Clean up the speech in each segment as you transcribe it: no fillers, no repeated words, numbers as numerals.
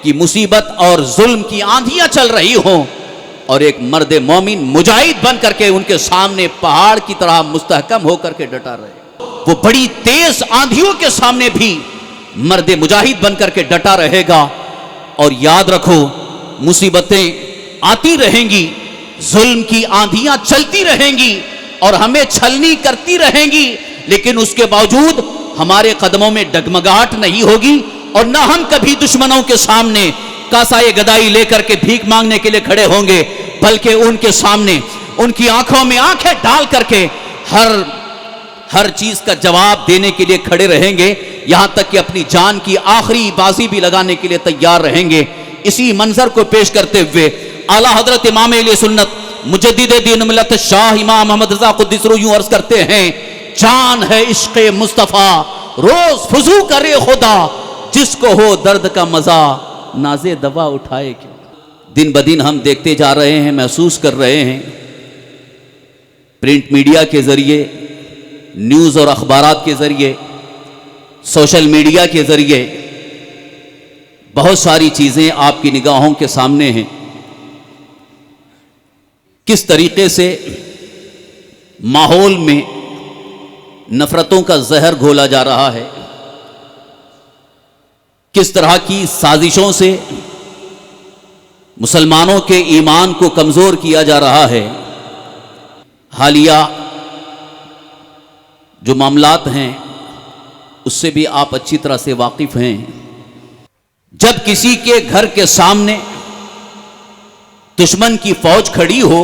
کہ مصیبت اور ظلم کی آندھیاں چل رہی ہوں اور ایک مرد مومن مجاہد بن کر کے ان کے سامنے پہاڑ کی طرح مستحکم ہو کر کے ڈٹا رہے، وہ بڑی تیز آندھیوں کے سامنے بھی مرد مجاہد بن کر کے ڈٹا رہے گا۔ اور یاد رکھو، مصیبتیں آتی رہیں گی، ظلم کی آندھیاں چلتی رہیں گی اور ہمیں چھلنی کرتی رہیں گی، لیکن اس کے باوجود ہمارے قدموں میں ڈگمگاہٹ نہیں ہوگی اور نہ ہم کبھی دشمنوں کے سامنے کاسائے گدائی لے کر کے بھیک مانگنے کے لیے کھڑے ہوں گے، بلکہ ان کے سامنے ان کی آنکھوں میں آنکھیں ڈال کر کے ہر چیز کا جواب دینے کے لیے کھڑے رہیں گے، یہاں تک کہ اپنی جان کی آخری بازی بھی لگانے کے لیے تیار رہیں گے۔ اسی منظر کو پیش کرتے ہوئے اعلیٰ حضرت امام اہل سنت مجدد دین ملت شاہ امام محمد رضا قدس روح یوں عرض کرتے ہیں، جان ہے عشق مصطفیٰ روز فضو کرے خدا، جس کو ہو درد کا مزہ ناز دوا اٹھائے کیوں۔ دن بدن ہم دیکھتے جا رہے ہیں، محسوس کر رہے ہیں، پرنٹ میڈیا کے ذریعے، نیوز اور اخبارات کے ذریعے، سوشل میڈیا کے ذریعے بہت ساری چیزیں آپ کی نگاہوں کے سامنے ہیں، کس طریقے سے ماحول میں نفرتوں کا زہر گھولا جا رہا ہے، کس طرح کی سازشوں سے مسلمانوں کے ایمان کو کمزور کیا جا رہا ہے۔ حالیہ جو معاملات ہیں اس سے بھی آپ اچھی طرح سے واقف ہیں۔ جب کسی کے گھر کے سامنے دشمن کی فوج کھڑی ہو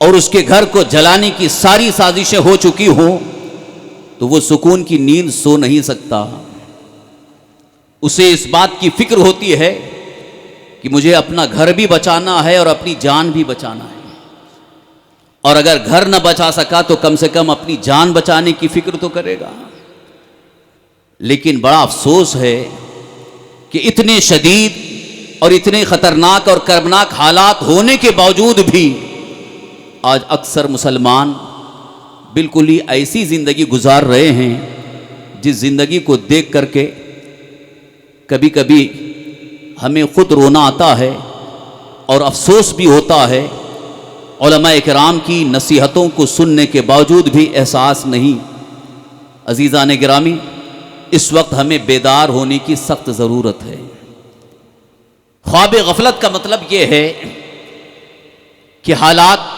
اور اس کے گھر کو جلانے کی ساری سازشیں ہو چکی ہوں تو وہ سکون کی نیند سو نہیں سکتا، اسے اس بات کی فکر ہوتی ہے کہ مجھے اپنا گھر بھی بچانا ہے اور اپنی جان بھی بچانا ہے، اور اگر گھر نہ بچا سکا تو کم سے کم اپنی جان بچانے کی فکر تو کرے گا۔ لیکن بڑا افسوس ہے کہ اتنے شدید اور اتنے خطرناک اور کربناک حالات ہونے کے باوجود بھی آج اکثر مسلمان بالکل ہی ایسی زندگی گزار رہے ہیں جس زندگی کو دیکھ کر کے کبھی کبھی ہمیں خود رونا آتا ہے اور افسوس بھی ہوتا ہے۔ علماء کرام کی نصیحتوں کو سننے کے باوجود بھی احساس نہیں۔ عزیزان گرامی، اس وقت ہمیں بیدار ہونے کی سخت ضرورت ہے۔ خواب غفلت کا مطلب یہ ہے کہ حالات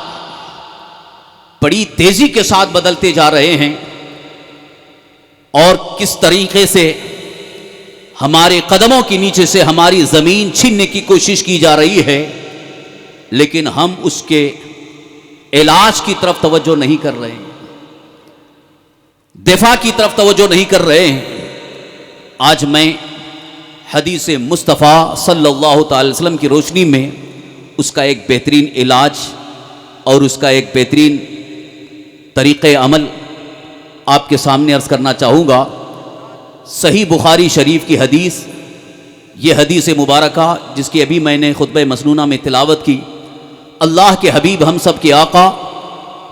بڑی تیزی کے ساتھ بدلتے جا رہے ہیں اور کس طریقے سے ہمارے قدموں کے نیچے سے ہماری زمین چھیننے کی کوشش کی جا رہی ہے، لیکن ہم اس کے علاج کی طرف توجہ نہیں کر رہے ہیں، دفاع کی طرف توجہ نہیں کر رہے ہیں۔ آج میں حدیث مصطفیٰ صلی اللہ تعالی وسلم کی روشنی میں اس کا ایک بہترین علاج اور اس کا ایک بہترین طریقہ عمل آپ کے سامنے عرض کرنا چاہوں گا۔ صحیح بخاری شریف کی حدیث، یہ حدیث مبارکہ جس کی ابھی میں نے خطبہ مسنونہ میں تلاوت کی، اللہ کے حبیب ہم سب کے آقا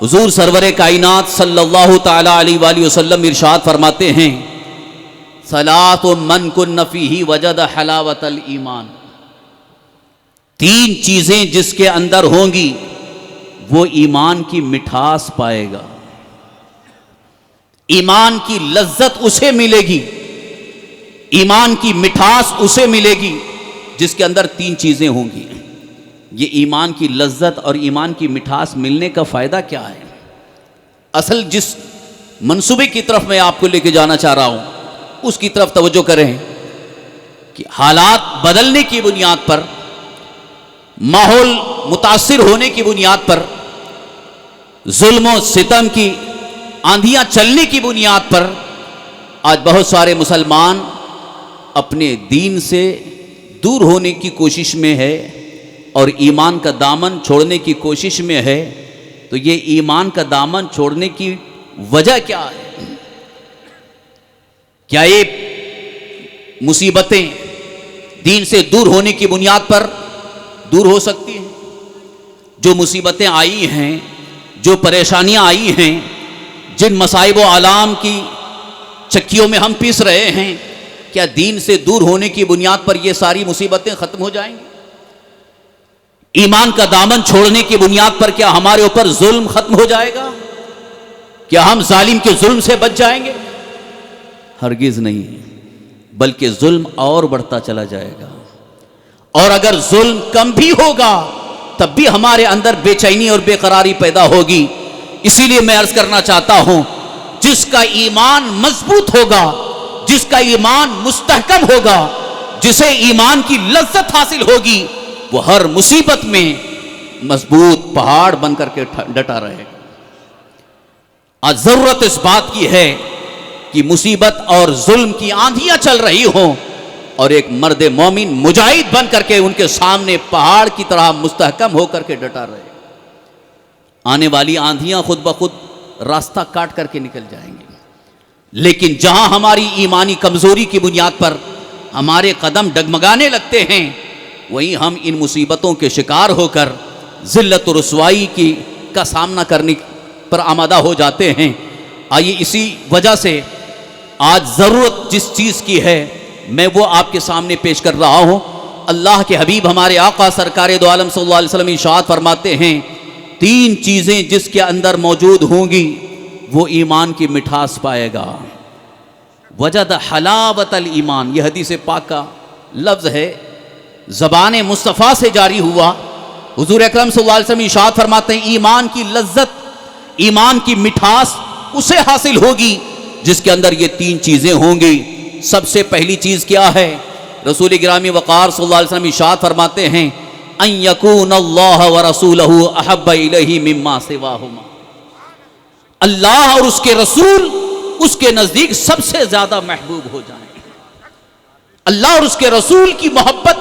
حضور سرور کائنات صلی اللہ تعالی علیہ وآلہ وسلم ارشاد فرماتے ہیں، ثلاث من کن فیہ وجد حلاوت الایمان، تین چیزیں جس کے اندر ہوں گی وہ ایمان کی مٹھاس پائے گا، ایمان کی لذت اسے ملے گی، ایمان کی مٹھاس اسے ملے گی جس کے اندر تین چیزیں ہوں گی۔ یہ ایمان کی لذت اور ایمان کی مٹھاس ملنے کا فائدہ کیا ہے؟ اصل جس منصوبے کی طرف میں آپ کو لے کے جانا چاہ رہا ہوں اس کی طرف توجہ کریں کہ حالات بدلنے کی بنیاد پر، ماحول متاثر ہونے کی بنیاد پر، ظلم و ستم کی آندھیاں چلنے کی بنیاد پر آج بہت سارے مسلمان اپنے دین سے دور ہونے کی کوشش میں ہے اور ایمان کا دامن چھوڑنے کی کوشش میں ہے۔ تو یہ ایمان کا دامن چھوڑنے کی وجہ کیا ہے؟ کیا یہ مصیبتیں دین سے دور ہونے کی بنیاد پر دور ہو سکتی ہیں؟ جو مصیبتیں آئی ہیں، جو پریشانیاں آئی ہیں، جن مصائب و آلام کی چکیوں میں ہم پیس رہے ہیں، کیا دین سے دور ہونے کی بنیاد پر یہ ساری مصیبتیں ختم ہو جائیں گی؟ ایمان کا دامن چھوڑنے کی بنیاد پر کیا ہمارے اوپر ظلم ختم ہو جائے گا؟ کیا ہم ظالم کے ظلم سے بچ جائیں گے؟ ہرگز نہیں، بلکہ ظلم اور بڑھتا چلا جائے گا، اور اگر ظلم کم بھی ہوگا تب بھی ہمارے اندر بے چینی اور بے قراری پیدا ہوگی۔ اسی لیے میں عرض کرنا چاہتا ہوں، جس کا ایمان مضبوط ہوگا، جس کا ایمان مستحکم ہوگا، جسے ایمان کی لذت حاصل ہوگی، وہ ہر مصیبت میں مضبوط پہاڑ بن کر کے ڈٹا رہے گا۔ آج ضرورت اس بات کی ہے کہ مصیبت اور ظلم کی آندھیاں چل رہی ہوں، اور ایک مرد مومن مجاہد بن کر کے ان کے سامنے پہاڑ کی طرح مستحکم ہو کر کے ڈٹا رہے۔ آنے والی آندھیاں خود بخود راستہ کاٹ کر کے نکل جائیں گے، لیکن جہاں ہماری ایمانی کمزوری کی بنیاد پر ہمارے قدم ڈگمگانے لگتے ہیں، وہیں ہم ان مصیبتوں کے شکار ہو کر ذلت و رسوائی کا سامنا کرنے پر آمادہ ہو جاتے ہیں۔ آئیے اسی وجہ سے آج ضرورت جس چیز کی ہے میں وہ آپ کے سامنے پیش کر رہا ہوں۔ اللہ کے حبیب ہمارے آقا سرکار دو عالم صلی اللہ علیہ وسلم ارشاد فرماتے ہیں، 3 چیزیں جس کے اندر موجود ہوں گی وہ ایمان کی مٹھاس پائے گا۔ وجد حلاوت الایمان، یہ حدیث پاک کا لفظ ہے، زبان مصطفیٰ سے جاری ہوا۔ حضور اکرم صلی اللہ علیہ وسلم ارشاد فرماتے ہیں، ایمان کی لذت، ایمان کی مٹھاس اسے حاصل ہوگی جس کے اندر یہ 3 چیزیں ہوں گی۔ سب سے پہلی چیز کیا ہے؟ رسول گرامی وقار صلی اللہ علیہ وسلم ارشاد فرماتے ہیں، ان یکون اللہ ورسولہ احب الیہ مما سواہما، اللہ اور اس کے رسول اس کے نزدیک سب سے زیادہ محبوب ہو جائیں۔ اللہ اور اس کے رسول کی محبت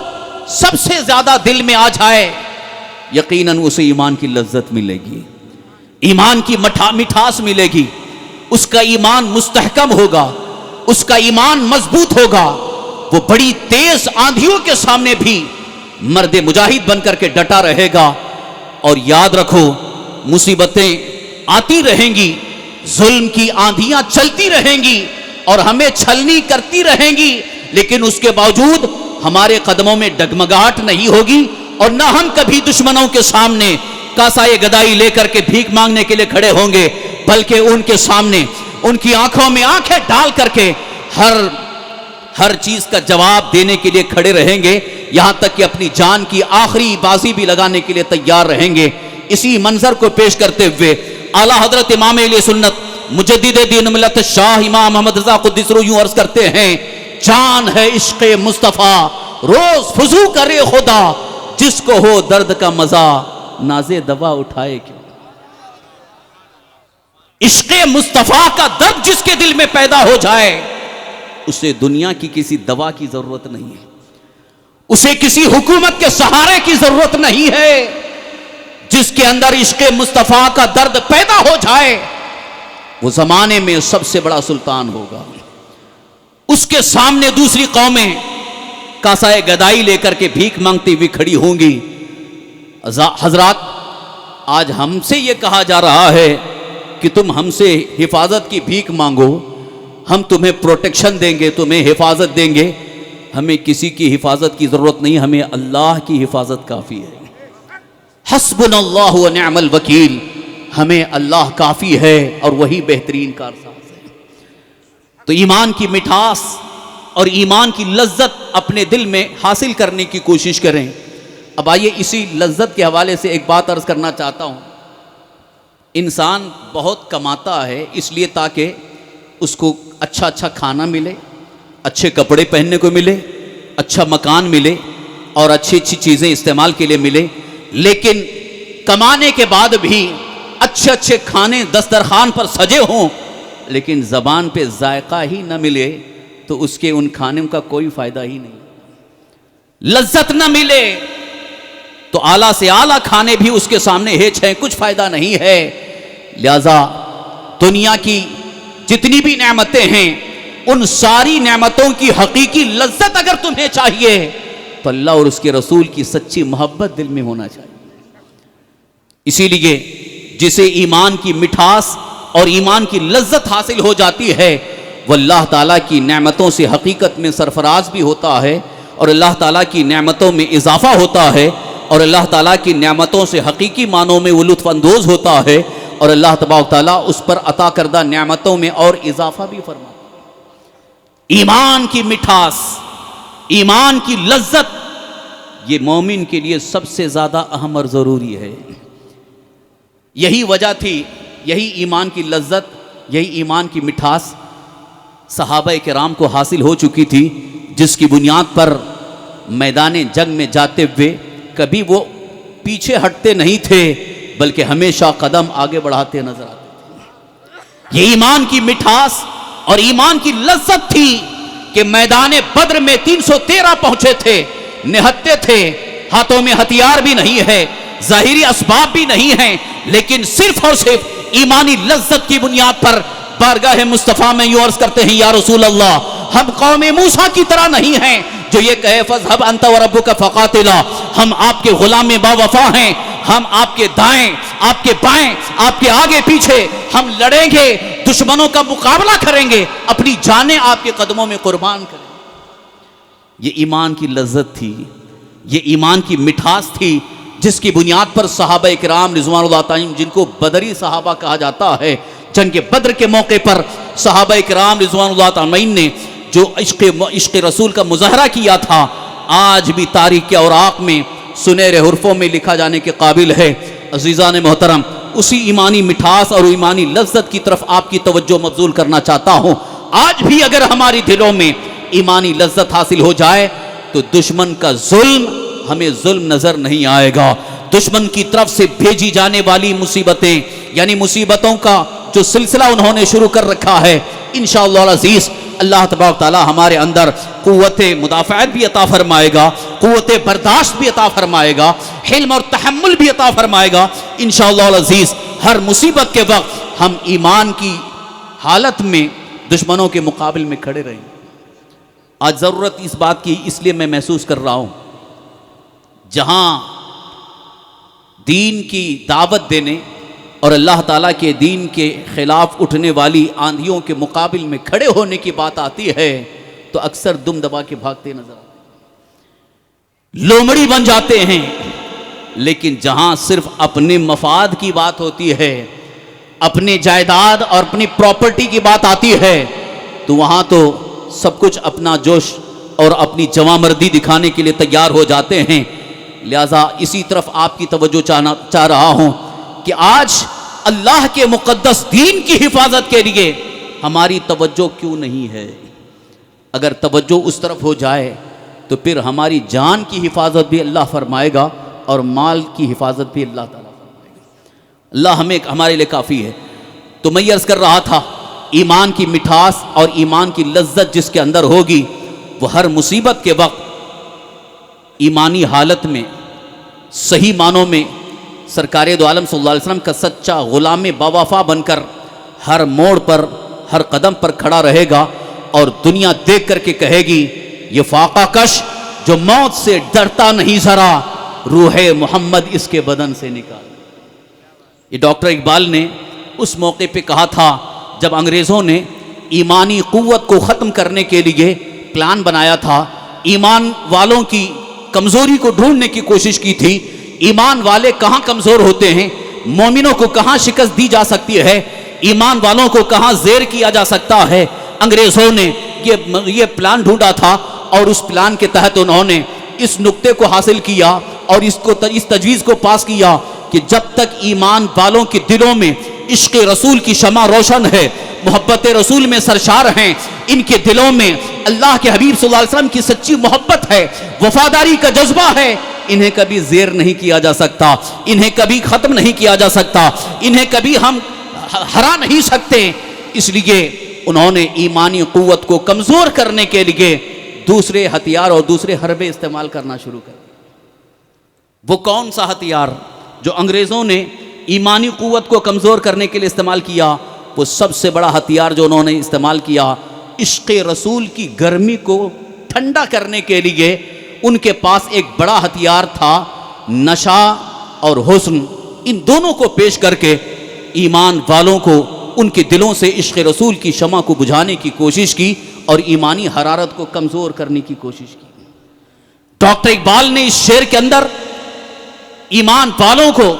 سب سے زیادہ دل میں آ جائے، یقیناً اسے ایمان کی لذت ملے گی، ایمان کی مٹھاس ملے گی، اس کا ایمان مستحکم ہوگا، اس کا ایمان مضبوط ہوگا، وہ بڑی تیز آندھیوں کے سامنے بھی مرد مجاہد بن کر کے ڈٹا رہے گا۔ اور یاد رکھو، مصیبتیں آتی رہیں گی، ظلم کی آندھیاں چلتی رہیں گی اور ہمیں چھلنی کرتی رہیں گی، لیکن اس کے باوجود ہمارے قدموں میں ڈگمگاہٹ نہیں ہوگی، اور نہ ہم کبھی دشمنوں کے سامنے کاسائے گدائی لے کر کے بھیک مانگنے کے لیے کھڑے ہوں گے، بلکہ ان کے سامنے ان کی آنکھوں میں آنکھیں ڈال کر کے ہر چیز کا جواب دینے کے لیے کھڑے رہیں گے، یہاں تک کہ اپنی جان کی آخری بازی بھی لگانے کے لیے تیار رہیں گے۔ اسی منظر کو پیش کرتے ہوئے اعلیٰ حضرت امام اہل سنت مجدد دین ملت شاہ امام محمد رضا قدس روح یوں عرض کرتے ہیں، جان ہے عشق مصطفیٰ روز فضو کرے خدا، جس کو ہو درد کا مزہ نازے دوا اٹھائے کیوں۔ عشق مصطفیٰ کا درد جس کے دل میں پیدا ہو جائے، اسے دنیا کی کسی دوا کی ضرورت نہیں ہے، اسے کسی حکومت کے سہارے کی ضرورت نہیں ہے۔ جس کے اندر عشق مصطفیٰ کا درد پیدا ہو جائے، وہ زمانے میں سب سے بڑا سلطان ہوگا۔ اس کے سامنے دوسری قومیں کاسائے گدائی لے کر کے بھیک مانگتی ہوئی کھڑی ہوں گی۔ حضرات، آج ہم سے یہ کہا جا رہا ہے کہ تم ہم سے حفاظت کی بھیک مانگو، ہم تمہیں پروٹیکشن دیں گے، تمہیں حفاظت دیں گے۔ ہمیں کسی کی حفاظت کی ضرورت نہیں، ہمیں اللہ کی حفاظت کافی ہے۔ حسبنا اللہ و نعم الوکیل، ہمیں اللہ کافی ہے اور وہی بہترین کارساز ہے۔ تو ایمان کی مٹھاس اور ایمان کی لذت اپنے دل میں حاصل کرنے کی کوشش کریں۔ اب آئیے اسی لذت کے حوالے سے ایک بات عرض کرنا چاہتا ہوں۔ انسان بہت کماتا ہے اس لیے تاکہ اس کو اچھا کھانا ملے، اچھے کپڑے پہننے کو ملے، اچھا مکان ملے اور اچھی چیزیں استعمال کے لیے ملے، لیکن کمانے کے بعد بھی اچھے کھانے دسترخوان پر سجے ہوں لیکن زبان پہ ذائقہ ہی نہ ملے تو اس کے ان کھانے کا کوئی فائدہ ہی نہیں، لذت نہ ملے تو اعلیٰ سے اعلیٰ کھانے بھی اس کے سامنے ہیچ ہیں، کچھ فائدہ نہیں ہے۔ لہذا دنیا کی جتنی بھی نعمتیں ہیں، ان ساری نعمتوں کی حقیقی لذت اگر تمہیں چاہیے تو اللہ اور اس کے رسول کی سچی محبت دل میں ہونا چاہیے۔ اسی لیے جسے ایمان کی مٹھاس اور ایمان کی لذت حاصل ہو جاتی ہے، وہ اللہ تعالیٰ کی نعمتوں سے حقیقت میں سرفراز بھی ہوتا ہے اور اللہ تعالیٰ کی نعمتوں میں اضافہ ہوتا ہے اور اللہ تعالیٰ کی نعمتوں سے حقیقی معنوں میں وہ لطف اندوز ہوتا ہے اور اللہ تبارک تعالیٰ اس پر عطا کردہ نعمتوں میں اور اضافہ بھی فرماتا ہے۔ ایمان کی مٹھاس، ایمان کی لذت، یہ مومن کے لیے سب سے زیادہ اہم اور ضروری ہے۔ یہی وجہ تھی، یہی ایمان کی لذت، یہی ایمان کی مٹھاس صحابہ کرام کو حاصل ہو چکی تھی، جس کی بنیاد پر میدان جنگ میں جاتے ہوئے کبھی وہ پیچھے ہٹتے نہیں تھے بلکہ ہمیشہ قدم آگے بڑھاتے نظر آتے تھے۔ یہ ایمان کی مٹھاس اور ایمان کی لذت تھی کہ میدان بدر میں 313 پہنچے تھے، نہتے تھے، ہاتھوں میں ہتھیار بھی نہیں ہے، ظاہری اسباب بھی نہیں ہیں، لیکن صرف اور صرف ایمانی لذت کی بنیاد پر بارگاہ مصطفیٰ میں یوں عرض کرتے ہیں، یا رسول اللہ، ہم قوم موسیٰ کی طرح نہیں ہیں جو یہ کہے فَاذْهَبْ أَنْتَ وَرَبُّكَ فَقَاتِلَا، ہم آپ کے غلام با وفا ہیں، ہم آپ کے دائیں، آپ کے بائیں، آپ کے آگے پیچھے، ہم لڑیں گے، دشمنوں کا مقابلہ کریں گے، اپنی جانیں آپ کے قدموں میں قربان کریں گے۔ یہ ایمان کی لذت تھی، یہ ایمان کی مٹھاس تھی، جس کی بنیاد پر صحابہ اکرام رضوان اللہ تعالیٰ جن کو بدری صحابہ کہا جاتا ہے، جنگ بدر کے موقع پر صحابہ اکرام رضوان اللہ تعالیٰ نے جو عشق رسول کا مظاہرہ کیا تھا، آج بھی تاریخ کے اوراق میں سنہرے حرفوں میں لکھا جانے کے قابل ہے۔ عزیزان محترم، اسی ایمانی مٹھاس اور ایمانی لذت کی طرف آپ کی توجہ مبذول کرنا چاہتا ہوں۔ آج بھی اگر ہماری دلوں میں ایمانی لذت حاصل ہو جائے تو دشمن کا ظلم ہمیں ظلم نظر نہیں آئے گا۔ دشمن کی طرف سے بھیجی جانے والی مصیبتیں، یعنی مصیبتوں کا جو سلسلہ انہوں نے شروع کر رکھا ہے، انشاءاللہ العزیز اللہ تبارک تعالی ہمارے اندر قوت مدافعت بھی عطا فرمائے گا، قوت برداشت بھی عطا فرمائے گا، حلم اور تحمل بھی عطا فرمائے گا انشاءاللہ العزیز۔ ہر مصیبت کے وقت ہم ایمان کی حالت میں دشمنوں کے مقابل میں کھڑے رہیں۔ آج ضرورت اس بات کی اس لیے میں محسوس کر رہا ہوں، جہاں دین کی دعوت دینے اور اللہ تعالیٰ کے دین کے خلاف اٹھنے والی آندھیوں کے مقابل میں کھڑے ہونے کی بات آتی ہے تو اکثر دم دبا کے بھاگتے نظر آتے ہیں، لومڑی بن جاتے ہیں۔ لیکن جہاں صرف اپنے مفاد کی بات ہوتی ہے، اپنے جائیداد اور اپنی پراپرٹی کی بات آتی ہے، تو وہاں تو سب کچھ اپنا جوش اور اپنی جواں مردی دکھانے کے لیے تیار ہو جاتے ہیں۔ لہذا اسی طرف آپ کی توجہ چاہ رہا ہوں کہ آج اللہ کے مقدس دین کی حفاظت کے لیے ہماری توجہ کیوں نہیں ہے؟ اگر توجہ اس طرف ہو جائے تو پھر ہماری جان کی حفاظت بھی اللہ فرمائے گا اور مال کی حفاظت بھی اللہ تعالیٰ فرمائے گا۔ اللہ ہمارے لیے کافی ہے۔ تو میں یہ عرض کر رہا تھا، ایمان کی مٹھاس اور ایمان کی لذت جس کے اندر ہوگی، وہ ہر مصیبت کے وقت ایمانی حالت میں صحیح معنوں میں سرکار دو عالم صلی اللہ علیہ وسلم کا سچا غلام باوفا بن کر ہر موڑ پر، ہر قدم پر کھڑا رہے گا اور دنیا دیکھ کر کے کہے گی، یہ فاقہ کش جو موت سے ڈرتا نہیں ذرا، روح محمد اس کے بدن سے نکال۔ یہ ڈاکٹر اقبال نے اس موقع پہ کہا تھا جب انگریزوں نے ایمانی قوت کو ختم کرنے کے لیے پلان بنایا تھا، ایمان والوں کی کمزوری کو ڈھونڈنے کی کوشش کی تھی، ایمان والے کہاں کمزور ہوتے ہیں، مومنوں کو کہاں شکست دی جا سکتی ہے، ایمان والوں کو کہاں زیر کیا جا سکتا ہے۔ انگریزوں نے یہ پلان ڈھونڈا تھا اور اس پلان کے تحت انہوں نے اس نقطے کو حاصل کیا اور اس تجویز کو پاس کیا کہ جب تک ایمان والوں کے دلوں میں عشق رسول کی شمع روشن ہے، محبت رسول میں سرشار ہیں، ان کے دلوں میں اللہ کے حبیب صلی اللہ علیہ وسلم کی سچی محبت ہے، وفاداری کا جذبہ ہے، انہیں کبھی زیر نہیں کیا جا سکتا، انہیں کبھی ختم نہیں کیا جا سکتا، انہیں کبھی ہم ہرا نہیں سکتے۔ اس لیے انہوں نے ایمانی قوت کو کمزور کرنے کے لیے دوسرے ہتھیار اور دوسرے حربے استعمال کرنا شروع کر دیا۔ وہ کون سا ہتھیار جو انگریزوں نے ایمانی قوت کو کمزور کرنے کے لیے استعمال کیا؟ وہ سب سے بڑا ہتھیار جو انہوں نے استعمال کیا، عشق رسول کی گرمی کو ٹھنڈا کرنے کے لیے ان کے پاس ایک بڑا ہتھیار تھا، نشہ اور حسن۔ ان دونوں کو پیش کر کے ایمان والوں کو ان کے دلوں سے عشق رسول کی شمع کو بجھانے کی کوشش کی اور ایمانی حرارت کو کمزور کرنے کی کوشش کی۔ ڈاکٹر اقبال نے اس شعر کے اندر ایمان والوں کو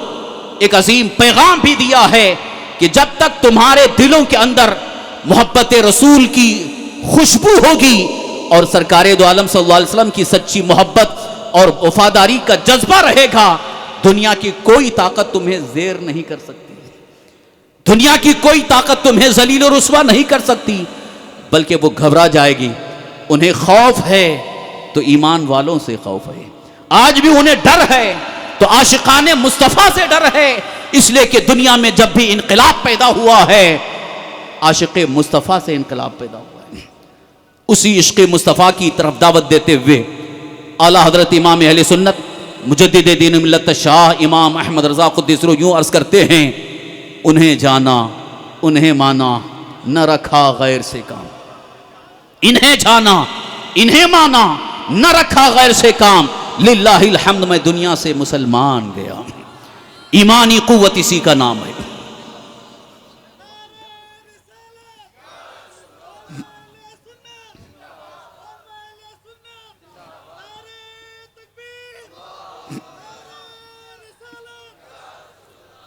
ایک عظیم پیغام بھی دیا ہے کہ جب تک تمہارے دلوں کے اندر محبت رسول کی خوشبو ہوگی اور سرکار دو عالم صلی اللہ علیہ وسلم کی سچی محبت اور وفاداری کا جذبہ رہے گا، دنیا کی کوئی طاقت تمہیں زیر نہیں کر سکتی، دنیا کی کوئی طاقت تمہیں ذلیل و رسوا نہیں کر سکتی، بلکہ وہ گھبرا جائے گی۔ انہیں خوف ہے تو ایمان والوں سے خوف ہے، آج بھی انہیں ڈر ہے تو عاشقان مصطفیٰ سے ڈر ہے، اس لیے کہ دنیا میں جب بھی انقلاب پیدا ہوا ہے عاشق مصطفیٰ سے انقلاب پیدا ہوا ہے۔ اسی عشق مصطفیٰ کی طرف دعوت دیتے ہوئے اعلیٰ حضرت امام اہل سنت مجدد دین ملت شاہ امام احمد رضا قدس روح یوں عرض کرتے ہیں، انہیں جانا انہیں مانا نہ رکھا غیر سے کام، انہیں جانا انہیں مانا نہ رکھا غیر سے کام، للہ الحمد میں دنیا سے مسلمان گیا، ایمانی قوت اسی کا نام ہے۔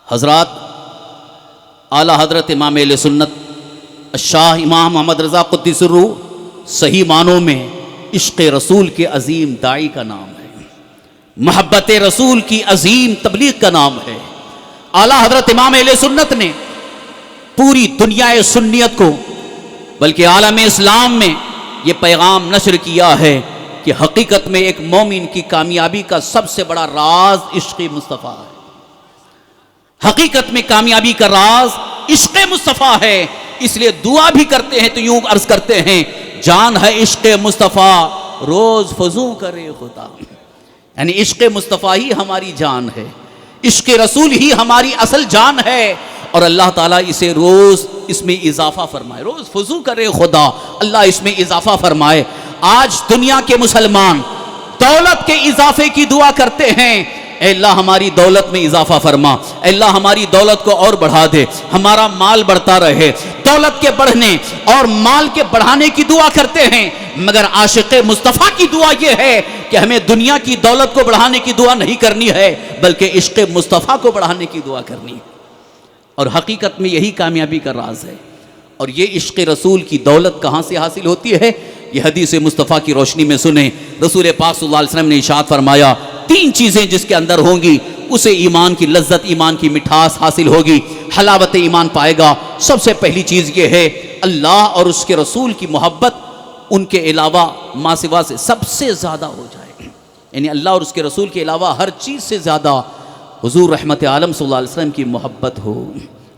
حضرات، اعلیٰ حضرت امام اہل سنت شاہ امام محمد رضا قدس الروح صحیح معنوں میں عشق رسول کے عظیم داعی کا نام ہے، محبت رسول کی عظیم تبلیغ کا نام ہے۔ اعلیٰ حضرت امام اہل سنت نے پوری دنیا سنیت کو بلکہ عالم اسلام میں یہ پیغام نشر کیا ہے کہ حقیقت میں ایک مومن کی کامیابی کا سب سے بڑا راز عشق مصطفیٰ ہے، حقیقت میں کامیابی کا راز عشق مصطفیٰ ہے۔ اس لیے دعا بھی کرتے ہیں تو یوں عرض کرتے ہیں، جان ہے عشق مصطفیٰ روز فزوں کرے خدا، یعنی عشق مصطفیٰ ہی ہماری جان ہے، عشق رسول ہی ہماری اصل جان ہے، اور اللہ تعالیٰ اسے روز اس میں اضافہ فرمائے، روز فزوں کرے خدا، اللہ اس میں اضافہ فرمائے۔ آج دنیا کے مسلمان دولت کے اضافے کی دعا کرتے ہیں، اے اللہ ہماری دولت میں اضافہ فرما، اے اللہ ہماری دولت کو اور بڑھا دے، ہمارا مال بڑھتا رہے۔ دولت کے بڑھنے اور مال کے بڑھانے کی دعا کرتے ہیں، مگر عاشق مصطفیٰ کی دعا یہ ہے کہ ہمیں دنیا کی دولت کو بڑھانے کی دعا نہیں کرنی ہے، بلکہ عشق مصطفیٰ کو بڑھانے کی دعا کرنی ہے، اور حقیقت میں یہی کامیابی کا راز ہے۔ اور یہ عشق رسول کی دولت کہاں سے حاصل ہوتی ہے؟ یہ حدیث مصطفیٰ کی روشنی میں سنیں۔ رسول پاک صلی اللہ علیہ وسلم نے ارشاد فرمایا، تین چیزیں جس کے اندر ہوں گی اسے ایمان کی لذت، ایمان کی مٹھاس حاصل ہوگی، حلاوت ایمان پائے گا۔ سب سے پہلی چیز یہ ہے اللہ اور اس کے رسول کی محبت ان کے علاوہ ما سوا سے سب سے زیادہ ہو جائے، یعنی اللہ اور اس کے رسول کے علاوہ ہر چیز سے زیادہ حضور رحمت عالم صلی اللہ علیہ وسلم کی محبت ہو،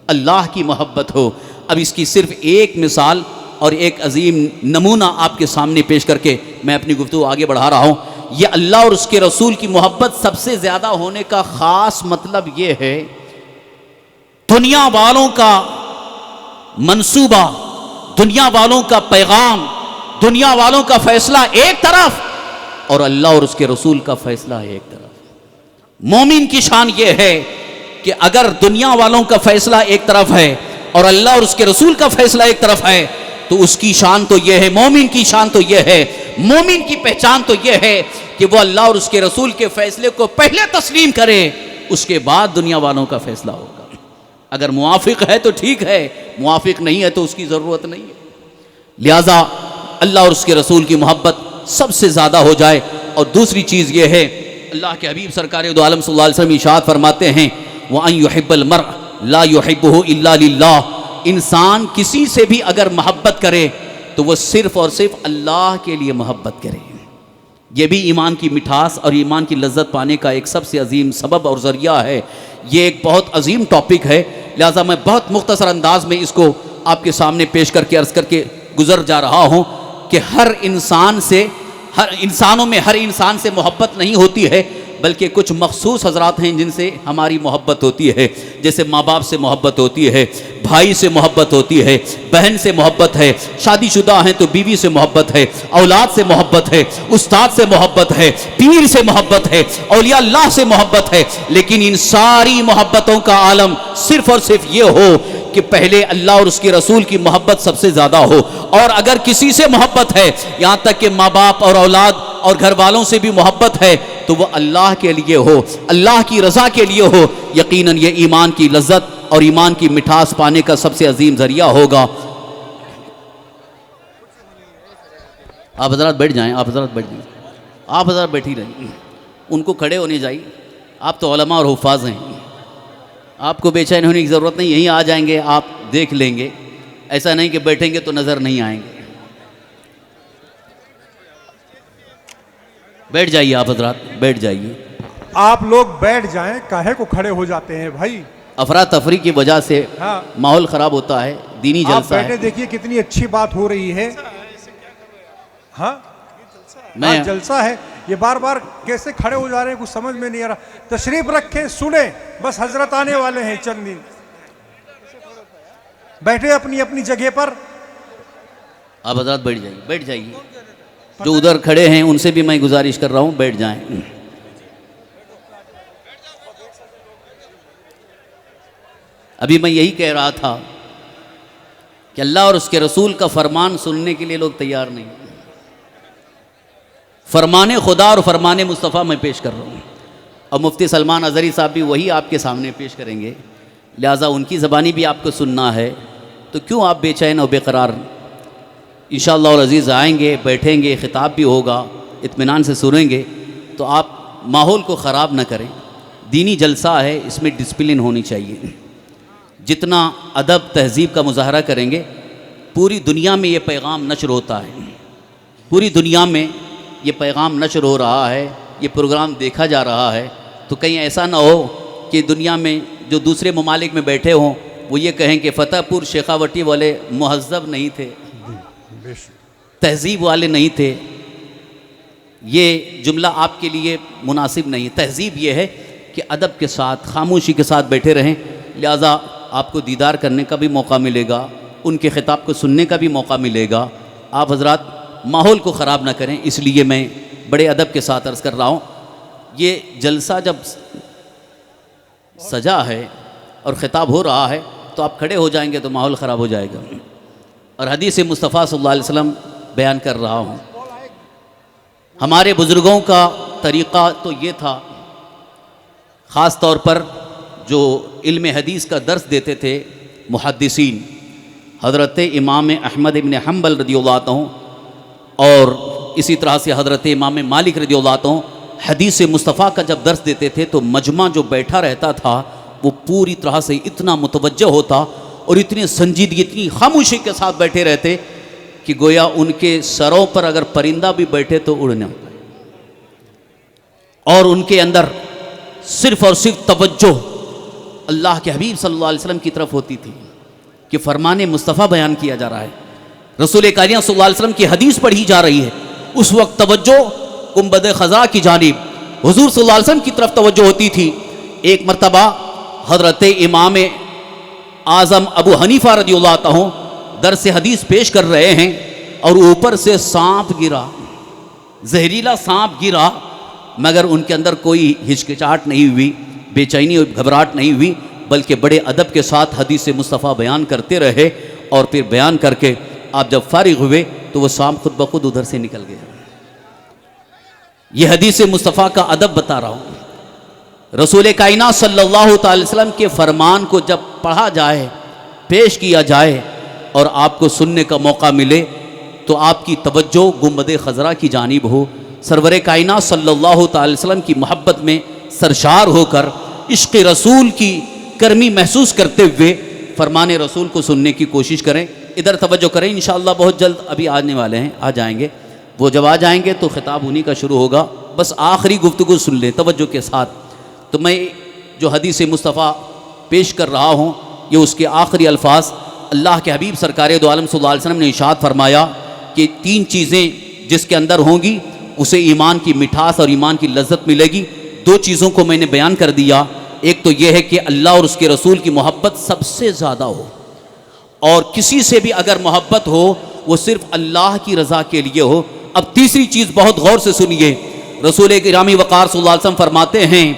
اللہ کی محبت ہو۔ اب اس کی صرف ایک مثال اور ایک عظیم نمونہ آپ کے سامنے پیش کر کے میں اپنی گفتگو آگے بڑھا رہا ہوں۔ یہ اللہ اور اس کے رسول کی محبت سب سے زیادہ ہونے کا خاص مطلب یہ ہے، دنیا والوں کا منصوبہ، دنیا والوں کا پیغام، دنیا والوں کا فیصلہ ایک طرف اور اللہ اور اس کے رسول کا فیصلہ ایک طرف۔ مومن کی شان یہ ہے کہ اگر دنیا والوں کا فیصلہ ایک طرف ہے اور اللہ اور اس کے رسول کا فیصلہ ایک طرف ہے تو اس کی شان تو یہ ہے، مومن کی شان تو یہ ہے، مومن کی پہچان تو یہ ہے کہ وہ اللہ اور اس کے رسول کے فیصلے کو پہلے تسلیم کرے، اس کے بعد دنیا والوں کا فیصلہ ہوگا۔ اگر موافق ہے تو ٹھیک ہے، موافق نہیں ہے تو اس کی ضرورت نہیں ہے۔ لہٰذا اللہ اور اس کے رسول کی محبت سب سے زیادہ ہو جائے۔ اور دوسری چیز یہ ہے، اللہ کے حبیب سرکار دو عالم صلی اللہ علیہ وسلم ارشاد فرماتے ہیں، وَأَن يُحِبَّ الْمَرْءَ لَا يُحِبُّهُ إِلَّا لِلَّهِ، انسان کسی سے بھی اگر محبت کرے تو وہ صرف اور صرف اللہ کے لیے محبت کرے۔ یہ بھی ایمان کی مٹھاس اور ایمان کی لذت پانے کا ایک سب سے عظیم سبب اور ذریعہ ہے۔ یہ ایک بہت عظیم ٹاپک ہے، لہٰذا میں بہت مختصر انداز میں اس کو آپ کے سامنے پیش کر کے عرض کر کے گزر جا رہا ہوں کہ ہر انسان سے محبت نہیں ہوتی ہے، بلکہ کچھ مخصوص حضرات ہیں جن سے ہماری محبت ہوتی ہے، جیسے ماں باپ سے محبت ہوتی ہے، بھائی سے محبت ہوتی ہے، بہن سے محبت ہے، شادی شدہ ہیں تو بیوی سے محبت ہے، اولاد سے محبت ہے، استاد سے محبت ہے، پیر سے محبت ہے، اولیاء اللہ سے محبت ہے۔ لیکن ان ساری محبتوں کا عالم صرف اور صرف یہ ہو کہ پہلے اللہ اور اس کے رسول کی محبت سب سے زیادہ ہو، اور اگر کسی سے محبت ہے، یہاں تک کہ ماں باپ اور اولاد اور گھر والوں سے بھی محبت ہے، تو وہ اللہ کے لیے ہو، اللہ کی رضا کے لیے ہو، یقیناً یہ ایمان کی لذت اور ایمان کی مٹھاس پانے کا سب سے عظیم ذریعہ ہوگا۔ آپ حضرات بیٹھ جائیں، آپ حضرات بیٹھ جائیں، آپ حضرات بیٹھی رہیں، ان کو کھڑے ہونے جائیں، آپ تو علماء اور حفاظ ہیں، آپ کو بے چین ہونے کی ضرورت نہیں، یہیں آ جائیں گے، آپ دیکھ لیں گے، ایسا نہیں کہ بیٹھیں گے تو نظر نہیں آئیں گے۔ بیٹھ جائیے آپ حضرات، بیٹھ جائیے۔ آپ لوگ بیٹھ جائیں، کاہے کو کھڑے ہو جاتے ہیں بھائی؟ افراتفری کی وجہ سے ہاں، ماحول خراب ہوتا ہے، دینی آپ جلسہ بیٹھے ہے۔ دیکھیے کتنی اچھی بات ہو رہی ہے۔ ہاں میں جلسہ ہے، یہ بار بار کیسے کھڑے ہو جا رہے ہیں کچھ سمجھ میں نہیں آ رہا۔ تشریف رکھیں، سنیں، بس حضرت آنے والے ہیں چند دن، بیٹھے اپنی اپنی جگہ پر۔ آپ حضرات بیٹھ جائیے، بیٹھ جائیے، جو ادھر کھڑے ہیں ان سے بھی میں گزارش کر رہا ہوں بیٹھ جائیں۔ ابھی میں یہی کہہ رہا تھا کہ اللہ اور اس کے رسول کا فرمان سننے کے لیے لوگ تیار نہیں، فرمان خدا اور فرمان مصطفیٰ میں پیش کر رہا ہوں، اور مفتی سلمان اظہری صاحب بھی وہی آپ کے سامنے پیش کریں گے، لہٰذا ان کی زبانی بھی آپ کو سننا ہے، تو کیوں آپ بے چین اور بے قرار؟ انشاءاللہ العزیز آئیں گے، بیٹھیں گے، خطاب بھی ہوگا، اطمینان سے سنیں گے، تو آپ ماحول کو خراب نہ کریں۔ دینی جلسہ ہے، اس میں ڈسپلن ہونی چاہیے، جتنا ادب تہذیب کا مظاہرہ کریں گے، پوری دنیا میں یہ پیغام نشر ہوتا ہے، پوری دنیا میں یہ پیغام نشر ہو رہا ہے، یہ پروگرام دیکھا جا رہا ہے، تو کہیں ایسا نہ ہو کہ دنیا میں جو دوسرے ممالک میں بیٹھے ہوں وہ یہ کہیں کہ فتح پور شیخاوٹی والے مہذب نہیں تھے، تہذیب والے نہیں تھے۔ یہ جملہ آپ کے لیے مناسب نہیں۔ تہذیب یہ ہے کہ ادب کے ساتھ، خاموشی کے ساتھ بیٹھے رہیں، لہٰذا آپ کو دیدار کرنے کا بھی موقع ملے گا، ان کے خطاب کو سننے کا بھی موقع ملے گا۔ آپ حضرات ماحول کو خراب نہ کریں، اس لیے میں بڑے ادب کے ساتھ عرض کر رہا ہوں۔ یہ جلسہ جب سجا ہے اور خطاب ہو رہا ہے تو آپ کھڑے ہو جائیں گے تو ماحول خراب ہو جائے گا، اور حدیث مصطفیٰ صلی اللہ علیہ وسلم بیان کر رہا ہوں۔ ہمارے بزرگوں کا طریقہ تو یہ تھا، خاص طور پر جو علم حدیث کا درس دیتے تھے محدثین، حضرت امام احمد ابن حنبل رضی اللہ عنہ، اور اسی طرح سے حضرت امام مالک رضی اللہ عنہ، حدیث مصطفیٰ کا جب درس دیتے تھے تو مجمع جو بیٹھا رہتا تھا وہ پوری طرح سے اتنا متوجہ ہوتا اور اتنی سنجیدگی، اتنی خاموشی کے ساتھ بیٹھے رہتے کہ گویا ان کے سروں پر اگر پرندہ بھی بیٹھے تو اڑنے، اور ان کے اندر صرف اور صرف توجہ اللہ کے حبیب صلی اللہ علیہ وسلم کی طرف ہوتی تھی کہ فرمان مصطفیٰ بیان کیا جا رہا ہے، رسول کریم صلی اللہ علیہ وسلم کی حدیث پڑھی جا رہی ہے۔ اس وقت توجہ گنبد خضرا کی جانب حضور صلی اللہ علیہ وسلم کی طرف توجہ ہوتی تھی۔ ایک مرتبہ حضرت امام اعظم ابو حنیفہ رضی اللہ عنہ درس حدیث پیش کر رہے ہیں اور اوپر سے سانپ گرا، زہریلا سانپ گرا، مگر ان کے اندر کوئی ہچکچاہٹ نہیں ہوئی، بے چینی اور گھبراہٹ نہیں ہوئی، بلکہ بڑے ادب کے ساتھ حدیث مصطفیٰ بیان کرتے رہے، اور پھر بیان کر کے آپ جب فارغ ہوئے تو وہ سانپ خود بخود ادھر سے نکل گیا۔ یہ حدیث مصطفیٰ کا ادب بتا رہا ہوں۔ رسول کائنات صلی اللہ تعالی وسلم کے فرمان کو جب پڑھا جائے، پیش کیا جائے اور آپ کو سننے کا موقع ملے تو آپ کی توجہ گنبد خضرا کی جانب ہو، سرور کائنات صلی اللہ تعالی وسلم کی محبت میں سرشار ہو کر عشق رسول کی گرمی محسوس کرتے ہوئے فرمان رسول کو سننے کی کوشش کریں۔ ادھر توجہ کریں، انشاءاللہ بہت جلد ابھی آنے والے ہیں، آ جائیں گے، وہ جب آ جائیں گے تو خطاب انہی کا شروع ہوگا، بس آخری گفتگو سن لیں توجہ کے ساتھ۔ تو میں جو حدیث مصطفیٰ پیش کر رہا ہوں یہ اس کے آخری الفاظ، اللہ کے حبیب سرکار دو عالم صلی اللہ علیہ وسلم نے ارشاد فرمایا کہ 3 چیزیں جس کے اندر ہوں گی اسے ایمان کی مٹھاس اور ایمان کی لذت ملے گی۔ 2 چیزوں کو میں نے بیان کر دیا، ایک تو یہ ہے کہ اللہ اور اس کے رسول کی محبت سب سے زیادہ ہو، اور کسی سے بھی اگر محبت ہو وہ صرف اللہ کی رضا کے لیے ہو۔ اب تیسری چیز بہت غور سے سنیے، رسول گرامی وقار صلی اللہ علیہ وسلم فرماتے ہیں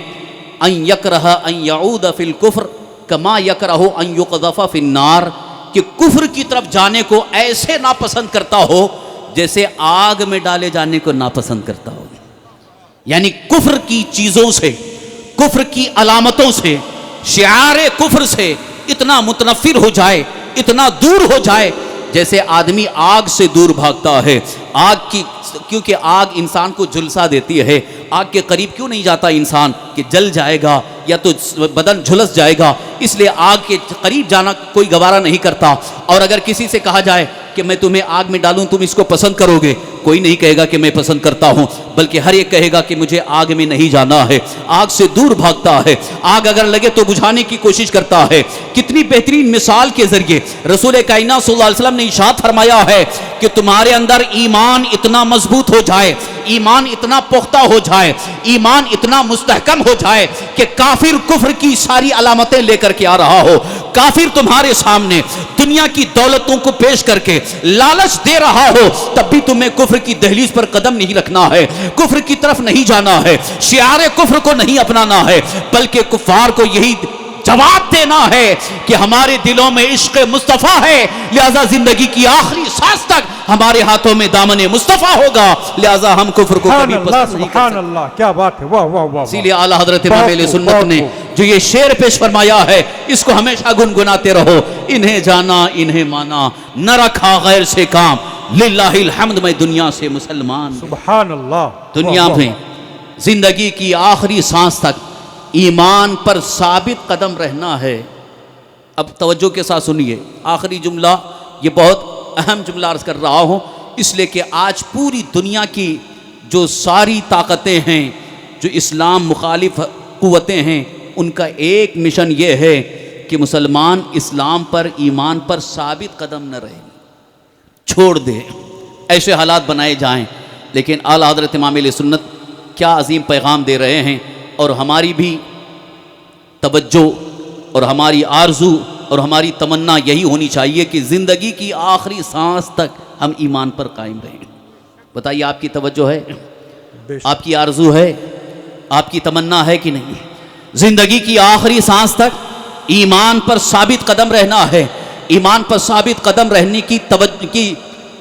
ان یکرہ ان یعود فی الکفر کما یکرہ ان یقذف فی النار، کہ کفر کی طرف جانے کو ایسے ناپسند کرتا ہو جیسے آگ میں ڈالے جانے کو ناپسند کرتا ہو. یعنی کفر کی چیزوں سے، کفر کی علامتوں سے، شعار کفر سے اتنا متنفر ہو جائے، اتنا دور ہو جائے جیسے آدمی آگ سے دور بھاگتا ہے. آگ کی، کیونکہ آگ انسان کو جھلسا دیتی ہے. آگ کے قریب کیوں نہیں جاتا انسان کہ جل جائے گا یا تو بدن جھلس جائے گا، اس لیے آگ کے قریب جانا کوئی گوارا نہیں کرتا. اور اگر کسی سے کہا جائے کہ میں تمہیں آگ میں ڈالوں تم اس کو پسند کرو گے، کوئی نہیں کہے گا کہ میں پسند کرتا ہوں، بلکہ ہر ایک کہے گا کہ مجھے آگ میں نہیں جانا ہے. آگ سے دور بھاگتا ہے، آگ اگر لگے تو بجھانے کی کوشش کرتا ہے. کتنی بہترین مثال کے ذریعے رسول کائنات صلی اللہ علیہ وسلم نے ارشاد فرمایا ہے کہ تمہارے اندر ایمان اتنا مضبوط ہو جائے، ایمان اتنا پختہ ہو جائے، ایمان اتنا مستحکم ہو جائے کہ کافر کفر کی ساری علامتیں لے کر کے آ رہا ہو، کافر تمہارے سامنے دنیا کی دولتوں کو پیش کر کے لالچ دے رہا ہو، تب بھی تمہیں کفر کی دہلیز پر قدم نہیں رکھنا ہے، کفر کی طرف نہیں جانا ہے، شعار کفر کو نہیں اپنانا ہے، بلکہ کفار کو یہی جواب دینا ہے کہ ہمارے دلوں میں عشق مصطفیٰ ہے، لہذا زندگی کی آخری سانس تک ہمارے ہاتھوں میں دامن مصطفیٰ ہوگا، لہذا ہم کفر کو کبھی پسند نہیں کر سکتے. سبحان اللہ، کیا بات ہے، واہ واہ واہ. اسی لیے اعلیٰ حضرت امام اہل سنت نے جو یہ شعر پیش فرمایا ہے اس کو ہمیشہ گنگناتے رہو. انہیں جانا انہیں مانا، نہ رکھا غیر سے کام، للہ الحمد میں دنیا سے مسلمان. سبحان اللہ. دنیا میں زندگی کی آخری سانس تک ایمان پر ثابت قدم رہنا ہے. اب توجہ کے ساتھ سنیے، آخری جملہ یہ بہت اہم جملہ عرض کر رہا ہوں، اس لیے کہ آج پوری دنیا کی جو ساری طاقتیں ہیں، جو اسلام مخالف قوتیں ہیں، ان کا ایک مشن یہ ہے کہ مسلمان اسلام پر، ایمان پر ثابت قدم نہ رہے، چھوڑ دے، ایسے حالات بنائے جائیں. لیکن اعلیٰ حضرت امام اہل سنت کیا عظیم پیغام دے رہے ہیں، اور ہماری بھی توجہ اور ہماری آرزو اور ہماری تمنا یہی ہونی چاہیے کہ زندگی کی آخری سانس تک ہم ایمان پر قائم رہیں. بتائیے آپ کی توجہ ہے، آپ کی آرزو ہے، آپ کی تمنا ہے کہ نہیں؟ زندگی کی آخری سانس تک ایمان پر ثابت قدم رہنا ہے. ایمان پر ثابت قدم رہنے کی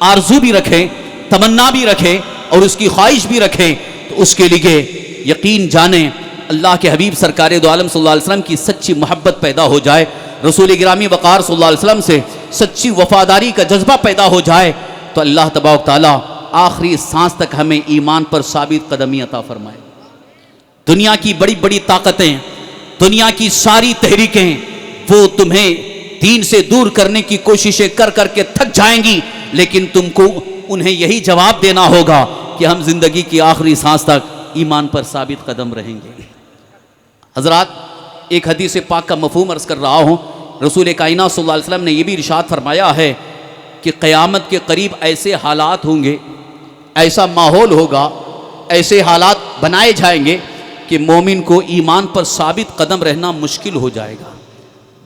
آرزو بھی رکھیں، تمنا بھی رکھیں اور اس کی خواہش بھی رکھیں. تو اس کے لیے یقین جانیں اللہ کے حبیب سرکار دو عالم صلی اللہ علیہ وسلم کی سچی محبت پیدا ہو جائے، رسول گرامی وقار صلی اللہ علیہ وسلم سے سچی وفاداری کا جذبہ پیدا ہو جائے، تو اللہ تبارک تعالیٰ آخری سانس تک ہمیں ایمان پر ثابت قدمی عطا فرمائے. دنیا کی بڑی بڑی طاقتیں، دنیا کی ساری تحریکیں، وہ تمہیں دین سے دور کرنے کی کوششیں کر کر کے تھک جائیں گی، لیکن تم کو انہیں یہی جواب دینا ہوگا کہ ہم زندگی کی آخری سانس تک ایمان پر ثابت قدم رہیں گے. حضرات، ایک حدیث پاک کا مفہوم عرض کر رہا ہوں. رسول کائنات صلی اللہ علیہ وسلم نے یہ بھی ارشاد فرمایا ہے کہ قیامت کے قریب ایسے حالات ہوں گے، ایسا ماحول ہوگا، ایسے حالات بنائے جائیں گے کہ مومن کو ایمان پر ثابت قدم رہنا مشکل ہو جائے گا،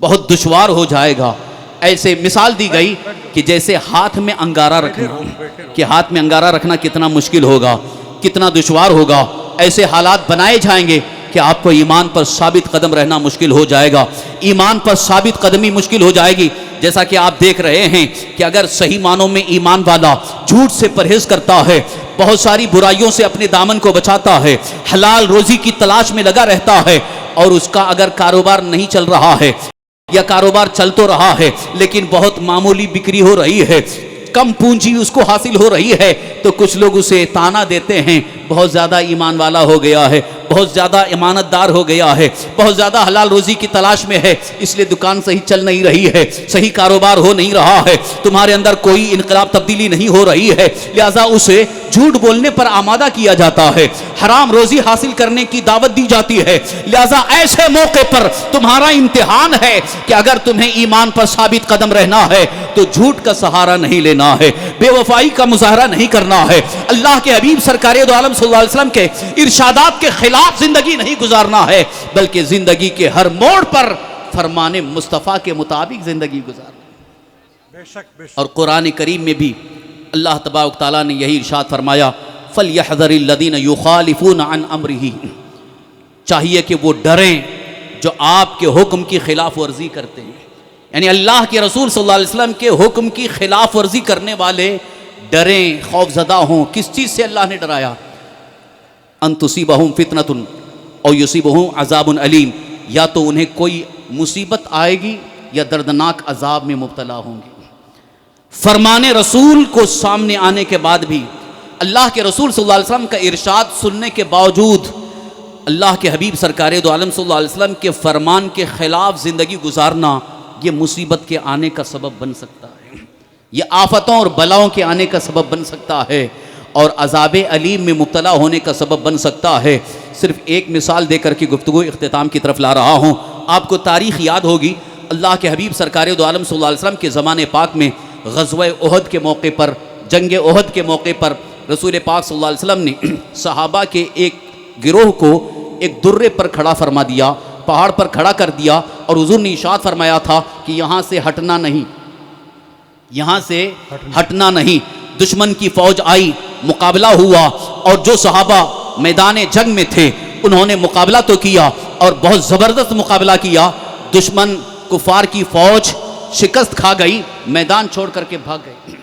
بہت دشوار ہو جائے گا. ایسے مثال دی گئی کہ جیسے ہاتھ میں انگارہ رکھنا، کہ ہاتھ میں انگارہ رکھنا کتنا مشکل ہوگا، کتنا دشوار ہوگا. ایسے حالات بنائے جائیں گے کہ آپ کو ایمان پر ثابت قدم رہنا مشکل ہو جائے گا، ایمان پر ثابت قدمی مشکل ہو جائے گی. جیسا کہ آپ دیکھ رہے ہیں کہ اگر صحیح معنوں میں ایمان والا جھوٹ سے پرہیز کرتا ہے، بہت ساری برائیوں سے اپنے دامن کو بچاتا ہے، حلال روزی کی تلاش میں لگا رہتا ہے، اور اس کا اگر کاروبار نہیں چل رہا ہے یا کاروبار چل تو رہا ہے لیکن بہت معمولی بکری ہو رہی ہے، کم پونجی اس کو حاصل ہو رہی ہے، تو کچھ لوگ اسے تانا دیتے ہیں بہت زیادہ ایمان والا ہو گیا ہے، بہت زیادہ امانت دار ہو گیا ہے، بہت زیادہ حلال روزی کی تلاش میں ہے، اس لیے دکان صحیح چل نہیں رہی ہے، صحیح کاروبار ہو نہیں رہا ہے، تمہارے اندر کوئی انقلاب تبدیلی نہیں ہو رہی ہے، لہذا اسے جھوٹ بولنے پر آمادہ کیا جاتا ہے، حرام روزی حاصل کرنے کی دعوت دی جاتی ہے. لہذا ایسے موقع پر تمہارا امتحان ہے کہ اگر تمہیں ایمان پر ثابت قدم رہنا ہے تو جھوٹ کا سہارا نہیں لینا ہے، بے وفائی کا مظاہرہ نہیں کرنا ہے، اللہ کے حبیب سرکار دو عالم صلی اللہ علیہ وسلم کے ارشادات کے خلاف زندگی نہیں گزارنا ہے، بلکہ زندگی کے ہر موڑ پر فرمان مصطفیٰ کے مطابق زندگی گزارنا. بے شک بے شک. اور قرآن کریم میں بھی اللہ تبارک تعالیٰ نے یہی ارشاد فرمایا، فَلْيَحْذَرِ الَّذِينَ يُخَالِفُونَ عَنْ أَمْرِهِ، چاہیے کہ وہ ڈریں جو آپ کے حکم کی خلاف ورزی کرتے ہیں. یعنی اللہ کے رسول صلی اللہ علیہ وسلم کے حکم کی خلاف ورزی کرنے والے ڈریں، خوف زدہ ہوں. کس چیز سے اللہ نے ڈرایا؟ ان تصیبہم فتنۃ او یصیبہم عذاب علیم، یا تو انہیں کوئی مصیبت آئے گی یا دردناک عذاب میں مبتلا ہوں گے. فرمان رسول کو سامنے آنے کے بعد بھی اللہ کے رسول صلی اللہ علیہ وسلم کا ارشاد سننے کے باوجود اللہ کے حبیب سرکار دو عالم صلی اللہ علیہ وسلم کے فرمان کے خلاف زندگی گزارنا یہ مصیبت کے آنے کا سبب بن سکتا ہے، یہ آفتوں اور بلاؤں کے آنے کا سبب بن سکتا ہے، اور عذاب علیم میں مبتلا ہونے کا سبب بن سکتا ہے. صرف ایک مثال دے کر کے گفتگو اختتام کی طرف لا رہا ہوں. آپ کو تاریخ یاد ہوگی، اللہ کے حبیب سرکار دو عالم صلی اللہ علیہ وسلم کے زمانے پاک میں غزوہ احد کے موقع پر، جنگ احد کے موقع پر رسول پاک صلی اللہ علیہ وسلم نے صحابہ کے ایک گروہ کو ایک درے پر کھڑا فرما دیا، پہاڑ پر کھڑا کر دیا، اور حضور نے ارشاد فرمایا تھا کہ یہاں سے ہٹنا نہیں، یہاں سے ہٹنا نہیں. دشمن کی فوج آئی، مقابلہ ہوا، اور جو صحابہ میدان جنگ میں تھے انہوں نے مقابلہ تو کیا اور بہت زبردست مقابلہ کیا. دشمن کفار کی فوج شکست کھا گئی، میدان چھوڑ کر کے بھاگ گئے.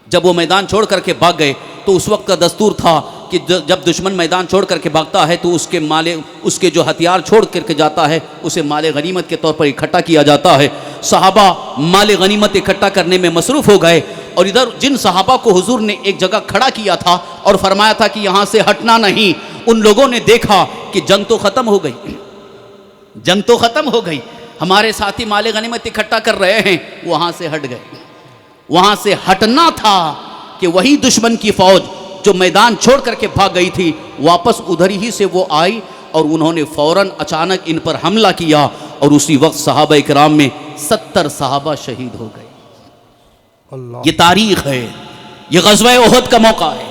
جب وہ میدان چھوڑ کر کے بھاگ گئے تو اس وقت کا دستور تھا کہ جب دشمن میدان چھوڑ کر کے بھاگتا ہے تو اس کے جو ہتھیار چھوڑ کر کے جاتا ہے اسے مال غنیمت کے طور پر اکٹھا کیا جاتا ہے. صحابہ مال غنیمت اکٹھا کرنے میں مصروف ہو گئے، اور ادھر جن صحابہ کو حضور نے ایک جگہ کھڑا کیا تھا اور فرمایا تھا کہ یہاں سے ہٹنا نہیں، ان لوگوں نے دیکھا کہ جنگ تو ختم ہو گئی، جنگ تو ختم ہو گئی، ہمارے ساتھی مال غنیمت اکٹھا کر رہے ہیں، وہاں سے ہٹ گئے. وہاں سے ہٹنا تھا کہ وہی دشمن کی فوج جو میدان چھوڑ کر کے بھاگ گئی تھی واپس ادھر ہی سے وہ آئی، اور انہوں نے فوراً اچانک ان پر حملہ کیا، اور اسی وقت صحابہ کرام میں 70 صحابہ شہید ہو گئے. اللہ. یہ تاریخ ہے، یہ غزوہ احد کا موقع ہے.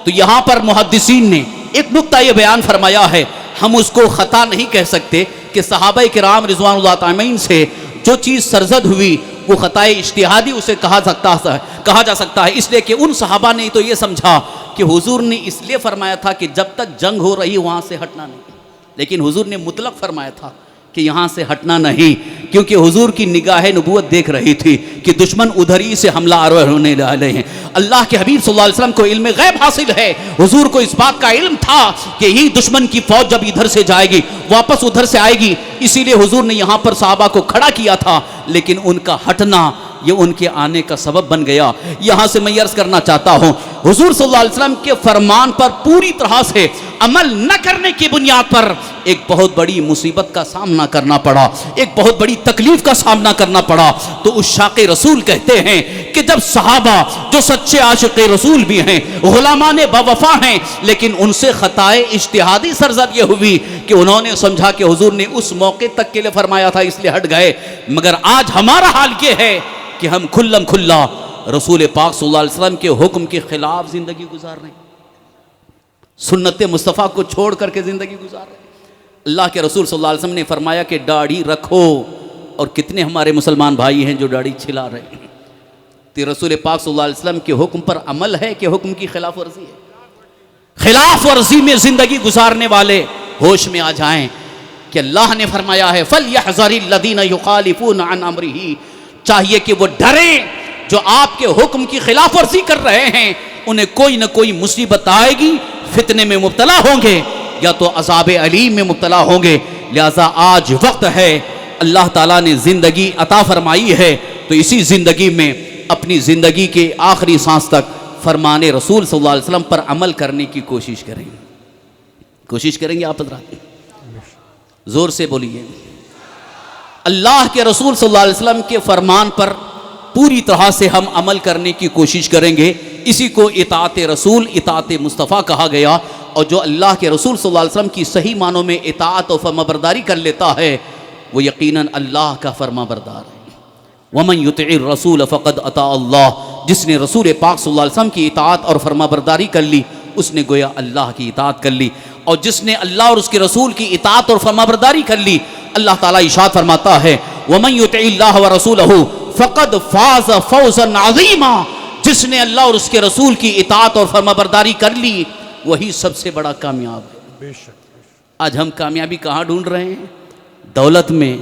تو یہاں پر محدثین نے ایک نقطہ یہ بیان فرمایا ہے، ہم اس کو خطا نہیں کہہ سکتے کہ صحابہ کرام رضوان اللہ تعالی سے جو چیز سرزد ہوئی وہ خطائے اجتہادی اسے کہا جا سکتا ہے، اس لیے کہ ان صحابہ نے تو یہ سمجھا کہ حضور نے اس لیے فرمایا تھا کہ جب تک جنگ ہو رہی وہاں سے ہٹنا نہیں، لیکن حضور نے مطلق فرمایا تھا کہ یہاں سے ہٹنا نہیں، کیونکہ حضور کی نگاہ نبوت دیکھ رہی تھی کہ دشمن ادھر ہی سے حملہ آور ہونے والے ہیں. اللہ کے حبیب صلی اللہ علیہ وسلم کو علم غیب حاصل ہے، حضور کو اس بات کا علم تھا کہ یہ دشمن کی فوج جب ادھر سے جائے گی واپس ادھر سے آئے گی، اسی لیے حضور نے یہاں پر صحابہ کو کھڑا کیا تھا، لیکن ان کا ہٹنا یہ ان کے آنے کا سبب بن گیا. یہاں سے میں عرض کرنا چاہتا ہوں، حضور صلی اللہ علیہ وسلم کے فرمان پر پوری طرح سے عمل نہ کرنے کی بنیاد پر ایک بہت بڑی مصیبت کا سامنا کرنا پڑا، ایک بہت بڑی تکلیف کا سامنا کرنا پڑا. تو اس عاشق رسول کہتے ہیں کہ جب صحابہ جو سچے عاشق رسول بھی ہیں، غلامان باوفا ہیں، لیکن ان سے خطائے اجتہادی سرزد یہ ہوئی کہ انہوں نے سمجھا کہ حضور نے اس موقع تک کے لیے فرمایا تھا اس لیے ہٹ گئے. مگر آج ہمارا حال یہ ہے کہ ہم کھلم کھلا رسول پاک صلی اللہ علیہ وسلم کے حکم کے خلاف زندگی گزار رہے ہیں، سنت مصطفیٰ کو چھوڑ کر کے زندگی گزار رہے ہیں. اللہ کے رسول صلی اللہ علیہ وسلم نے فرمایا کہ داڑھی رکھو، اور کتنے ہمارے مسلمان بھائی ہیں جو داڑھی چھلا رہے ہیں. تو رسول پاک صلی اللہ علیہ وسلم کے حکم پر عمل ہے کہ حکم کی خلاف ورزی ہے؟ خلاف ورزی میں زندگی گزارنے والے ہوش میں آ جائیں کہ اللہ نے فرمایا ہے فَلْيَحْذَرِ الَّذِينَ يُخَالِفُونَ عَنْ أَمْرِهِ، چاہیے کہ وہ ڈریں جو آپ کے حکم کی خلاف ورزی کر رہے ہیں، انہیں کوئی نہ کوئی مصیبت آئے گی، فتنے میں مبتلا ہوں گے یا تو عذاب علیم میں مبتلا ہوں گے. لہذا آج وقت ہے، اللہ تعالیٰ نے زندگی عطا فرمائی ہے، تو اسی زندگی میں اپنی زندگی کے آخری سانس تک فرمان رسول صلی اللہ علیہ وسلم پر عمل کرنے کی کوشش کریں. کوشش کریں گے آپ حضرات؟ زور سے بولیے. اللہ کے رسول صلی اللہ علیہ وسلم کے فرمان پر پوری طرح سے ہم عمل کرنے کی کوشش کریں گے. اسی کو اطاعت رسول، اطاعت مصطفیٰ کہا گیا. اور جو اللہ کے رسول صلی اللہ علیہ وسلم کی صحیح معنوں میں اطاعت و فرمانبرداری کر لیتا ہے وہ یقیناً اللہ کا فرما بردار ہے. وَمَن يُطِعِ الرَّسُولَ فَقَدْ أَطَاعَ اللَّهَ، جس نے رسول پاک صلی اللہ علیہ وسلم کی اطاعت اور فرما برداری کر لی اس نے گویا اللہ کی اطاعت کر لی. اور جس نے اللہ اور اس کے رسول کی اطاعت اور فرما برداری کر لی، اللہ تعالیٰ ارشاد فرماتا ہے وَمَن يُطِعِ اللَّهَ وَرَسُولَهُ فَقَدْ فَازَ فَوْزًا عَظِيمًا، جس نے اللہ اور اس کے رسول کی اطاعت اور فرما برداری کر لی وہی سب سے بڑا کامیاب ہے. بے شک. آج ہم کامیابی کہاں ڈھونڈ رہے ہیں؟ دولت میں،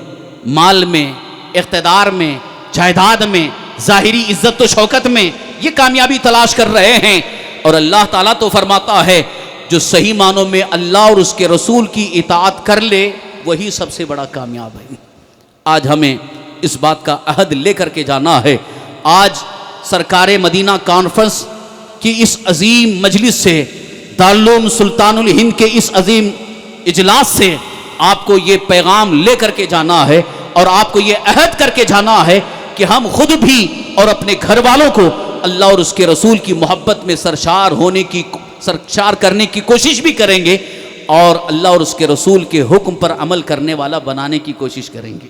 مال میں، اقتدار میں، جائیداد میں، ظاہری عزت و شوکت میں یہ کامیابی تلاش کر رہے ہیں، اور اللہ تعالیٰ تو فرماتا ہے جو صحیح معنوں میں اللہ اور اس کے رسول کی اطاعت کر لے وہی سب سے بڑا کامیاب ہے۔ آج ہمیں اس بات کا عہد لے کر کے جانا ہے۔ آج سرکار مدینہ کانفرنس کی اس عظیم مجلس سے، دارالعلوم سلطان الہند کے اس عظیم اجلاس سے آپ کو یہ پیغام لے کر کے جانا ہے، اور آپ کو یہ عہد کر کے جانا ہے کہ ہم خود بھی اور اپنے گھر والوں کو اللہ اور اس کے رسول کی محبت میں سرشار کرنے کی کوشش بھی کریں گے، اور اللہ اور اس کے رسول کے حکم پر عمل کرنے والا بنانے کی کوشش کریں گے۔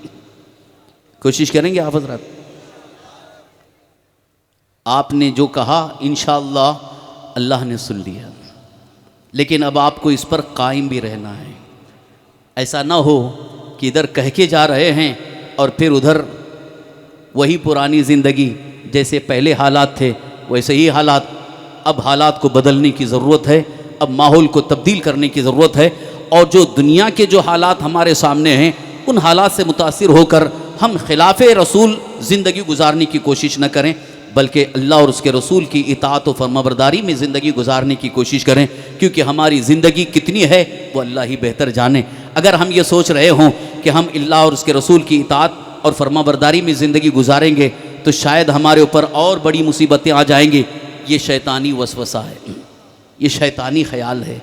کوشش کریں گے آپ حضرات؟ آپ نے جو کہا انشاءاللہ اللہ نے سن لیا، لیکن اب آپ کو اس پر قائم بھی رہنا ہے۔ ایسا نہ ہو کہ ادھر کہہ کے جا رہے ہیں اور پھر ادھر وہی پرانی زندگی، جیسے پہلے حالات تھے ویسے ہی حالات۔ اب حالات کو بدلنے کی ضرورت ہے، اب ماحول کو تبدیل کرنے کی ضرورت ہے، اور جو دنیا کے جو حالات ہمارے سامنے ہیں ان حالات سے متاثر ہو کر ہم خلاف رسول زندگی گزارنے کی کوشش نہ کریں، بلکہ اللہ اور اس کے رسول کی اطاعت و فرمانبرداری میں زندگی گزارنے کی کوشش کریں، کیونکہ ہماری زندگی کتنی ہے وہ اللہ ہی بہتر جانے۔ اگر ہم یہ سوچ رہے ہوں کہ ہم اللہ اور اس کے رسول کی اطاعت اور فرمانبرداری میں زندگی گزاریں گے تو شاید ہمارے اوپر اور بڑی مصیبتیں آ جائیں گی۔ یہ شیطانی وسوسہ ہے، یہ شیطانی خیال ہے۔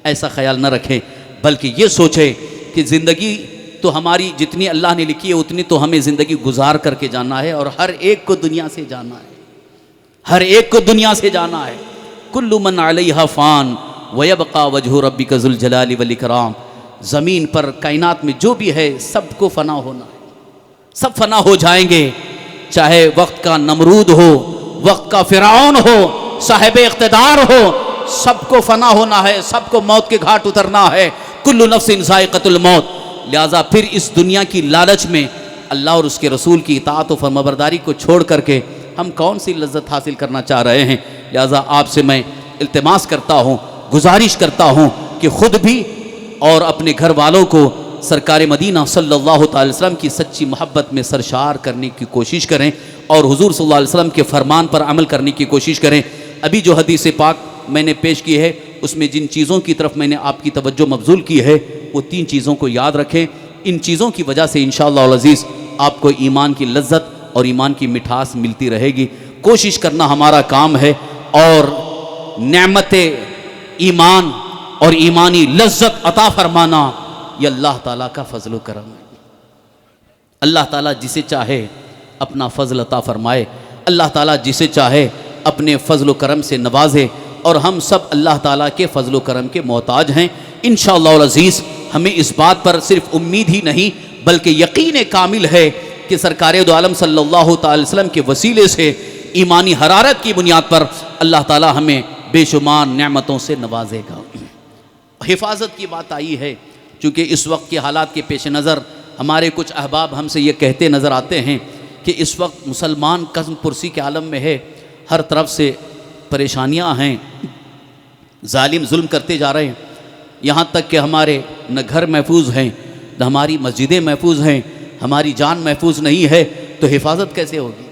ایسا خیال نہ رکھیں، بلکہ یہ سوچیں کہ زندگی تو ہماری جتنی اللہ نے لکھی ہے اتنی تو ہمیں زندگی گزار کر کے جانا ہے، اور ہر ایک کو دنیا سے جانا ہے، ہر ایک کو دنیا سے جانا ہے۔ کل من علیہا فان ویبقى وجہ ربک ذو الجلال والاکرام۔ زمین پر کائنات میں جو بھی ہے سب کو فنا ہونا ہے، سب فنا ہو جائیں گے، چاہے وقت کا نمرود ہو، وقت کا فرعون ہو، صاحب اقتدار ہو، سب کو فنا ہونا ہے، سب کو موت کے گھاٹ اترنا ہے۔ کل نفس ذائقۃ الموت۔ لہٰذا پھر اس دنیا کی لالچ میں اللہ اور اس کے رسول کی اطاعت و فرمانبرداری کو چھوڑ کر کے ہم کون سی لذت حاصل کرنا چاہ رہے ہیں؟ لہٰذا آپ سے میں التماس کرتا ہوں، گزارش کرتا ہوں کہ خود بھی اور اپنے گھر والوں کو سرکار مدینہ صلی اللہ تعالی وسلم کی سچی محبت میں سرشار کرنے کی کوشش کریں، اور حضور صلی اللہ علیہ وسلم کے فرمان پر عمل کرنے کی کوشش کریں۔ ابھی جو حدیث پاک میں نے پیش کی ہے اس میں جن چیزوں کی طرف میں نے آپ کی توجہ مبذول کی ہے وہ 3 چیزوں کو یاد رکھیں۔ ان چیزوں کی وجہ سے انشاءاللہ العزیز آپ کو ایمان کی لذت اور ایمان کی مٹھاس ملتی رہے گی۔ کوشش کرنا ہمارا کام ہے، اور نعمت ایمان اور ایمانی لذت عطا فرمانا یہ اللہ تعالیٰ کا فضل و کرم ہے۔ اللہ تعالیٰ جسے چاہے اپنا فضل عطا فرمائے، اللہ تعالیٰ جسے چاہے اپنے فضل و کرم سے نوازے، اور ہم سب اللہ تعالیٰ کے فضل و کرم کے محتاج ہیں۔ انشاءاللہ العزیز ہمیں اس بات پر صرف امید ہی نہیں بلکہ یقین کامل ہے کہ سرکار دو عالم صلی اللہ تعالی وسلم کے وسیلے سے ایمانی حرارت کی بنیاد پر اللہ تعالیٰ ہمیں بے شمار نعمتوں سے نوازے گا۔ حفاظت کی بات آئی ہے، چونکہ اس وقت کے حالات کے پیش نظر ہمارے کچھ احباب ہم سے یہ کہتے نظر آتے ہیں کہ اس وقت مسلمان قسم پرسی کے عالم میں ہے، ہر طرف سے پریشانیاں ہیں، ظالم ظلم کرتے جا رہے ہیں، یہاں تک کہ ہمارے نہ گھر محفوظ ہیں نہ ہماری مسجدیں محفوظ ہیں، ہماری جان محفوظ نہیں ہے، تو حفاظت کیسے ہوگی؟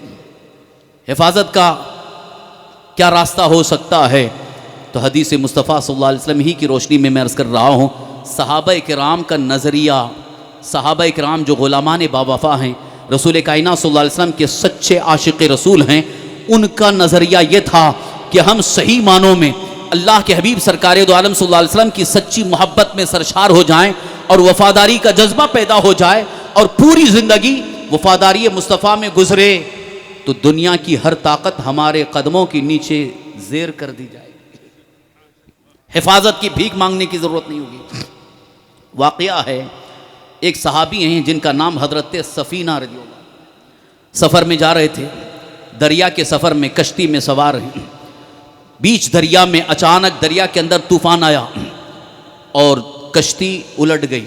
حفاظت کا کیا راستہ ہو سکتا ہے؟ تو حدیث مصطفیٰ صلی اللہ علیہ وسلم ہی کی روشنی میں عرض کر رہا ہوں، صحابہ کرام کا نظریہ، صحابہ کرام جو غلامان باوفا ہیں، رسول کائنات صلی اللہ علیہ وسلم کے سچے عاشق رسول ہیں، ان کا نظریہ یہ تھا کہ ہم صحیح معنوں میں اللہ کے حبیب سرکار دو عالم صلی اللہ علیہ وسلم کی سچی محبت میں سرشار ہو جائیں اور وفاداری کا جذبہ پیدا ہو جائے اور پوری زندگی وفاداری مصطفیٰ میں گزرے تو دنیا کی ہر طاقت ہمارے قدموں کے نیچے زیر کر دی جائے گی، حفاظت کی بھیک مانگنے کی ضرورت نہیں ہوگی۔ واقعہ ہے، ایک صحابی ہیں جن کا نام حضرت سفینہ رضی اللہ، سفر میں جا رہے تھے، دریا کے سفر میں کشتی میں سوار ہیں، بیچ دریا میں اچانک دریا کے اندر طوفان آیا اور کشتی الٹ گئی،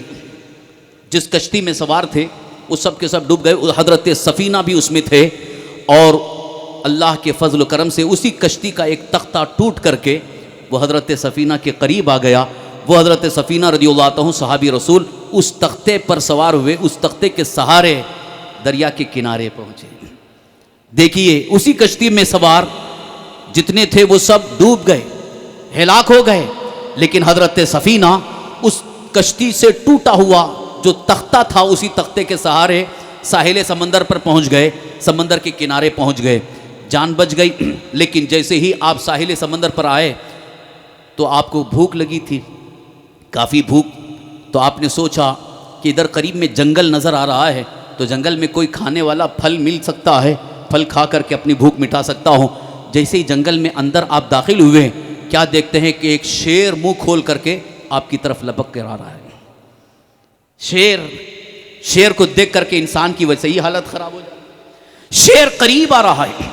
جس کشتی میں سوار تھے وہ سب کے سب ڈوب گئے، حضرت سفینہ بھی اس میں تھے، اور اللہ کے فضل و کرم سے اسی کشتی کا ایک تختہ ٹوٹ کر کے وہ حضرت سفینہ کے قریب آ گیا، وہ حضرت سفینہ رضی اللہ عنہ صحابی رسول اس تختے پر سوار ہوئے، اس تختے کے سہارے دریا کے کنارے پہنچے۔ دیکھیے اسی کشتی میں سوار جتنے تھے وہ سب ڈوب گئے، ہلاک ہو گئے، لیکن حضرت سفینہ اس کشتی سے ٹوٹا ہوا جو تختہ تھا اسی تختے کے سہارے ساحل سمندر پر پہنچ گئے، سمندر کے کنارے پہنچ گئے، جان بچ گئی۔ لیکن جیسے ہی آپ ساحل سمندر پر آئے تو آپ کو بھوک لگی تھی، کافی بھوک، تو آپ نے سوچا کہ ادھر قریب میں جنگل نظر آ رہا ہے، تو جنگل میں کوئی کھانے والا پھل مل سکتا ہے، پھل کھا کر کے اپنی بھوک مٹا سکتا ہوں۔ جیسے ہی جنگل میں اندر آپ داخل ہوئے، کیا دیکھتے ہیں کہ ایک شیر منہ کھول کر کے آپ کی طرف لپک کر آ رہا ہے۔ شیر کو دیکھ کر کے انسان کی ویسے ہی حالت خراب ہو جائے۔ شیر قریب آ رہا ہے،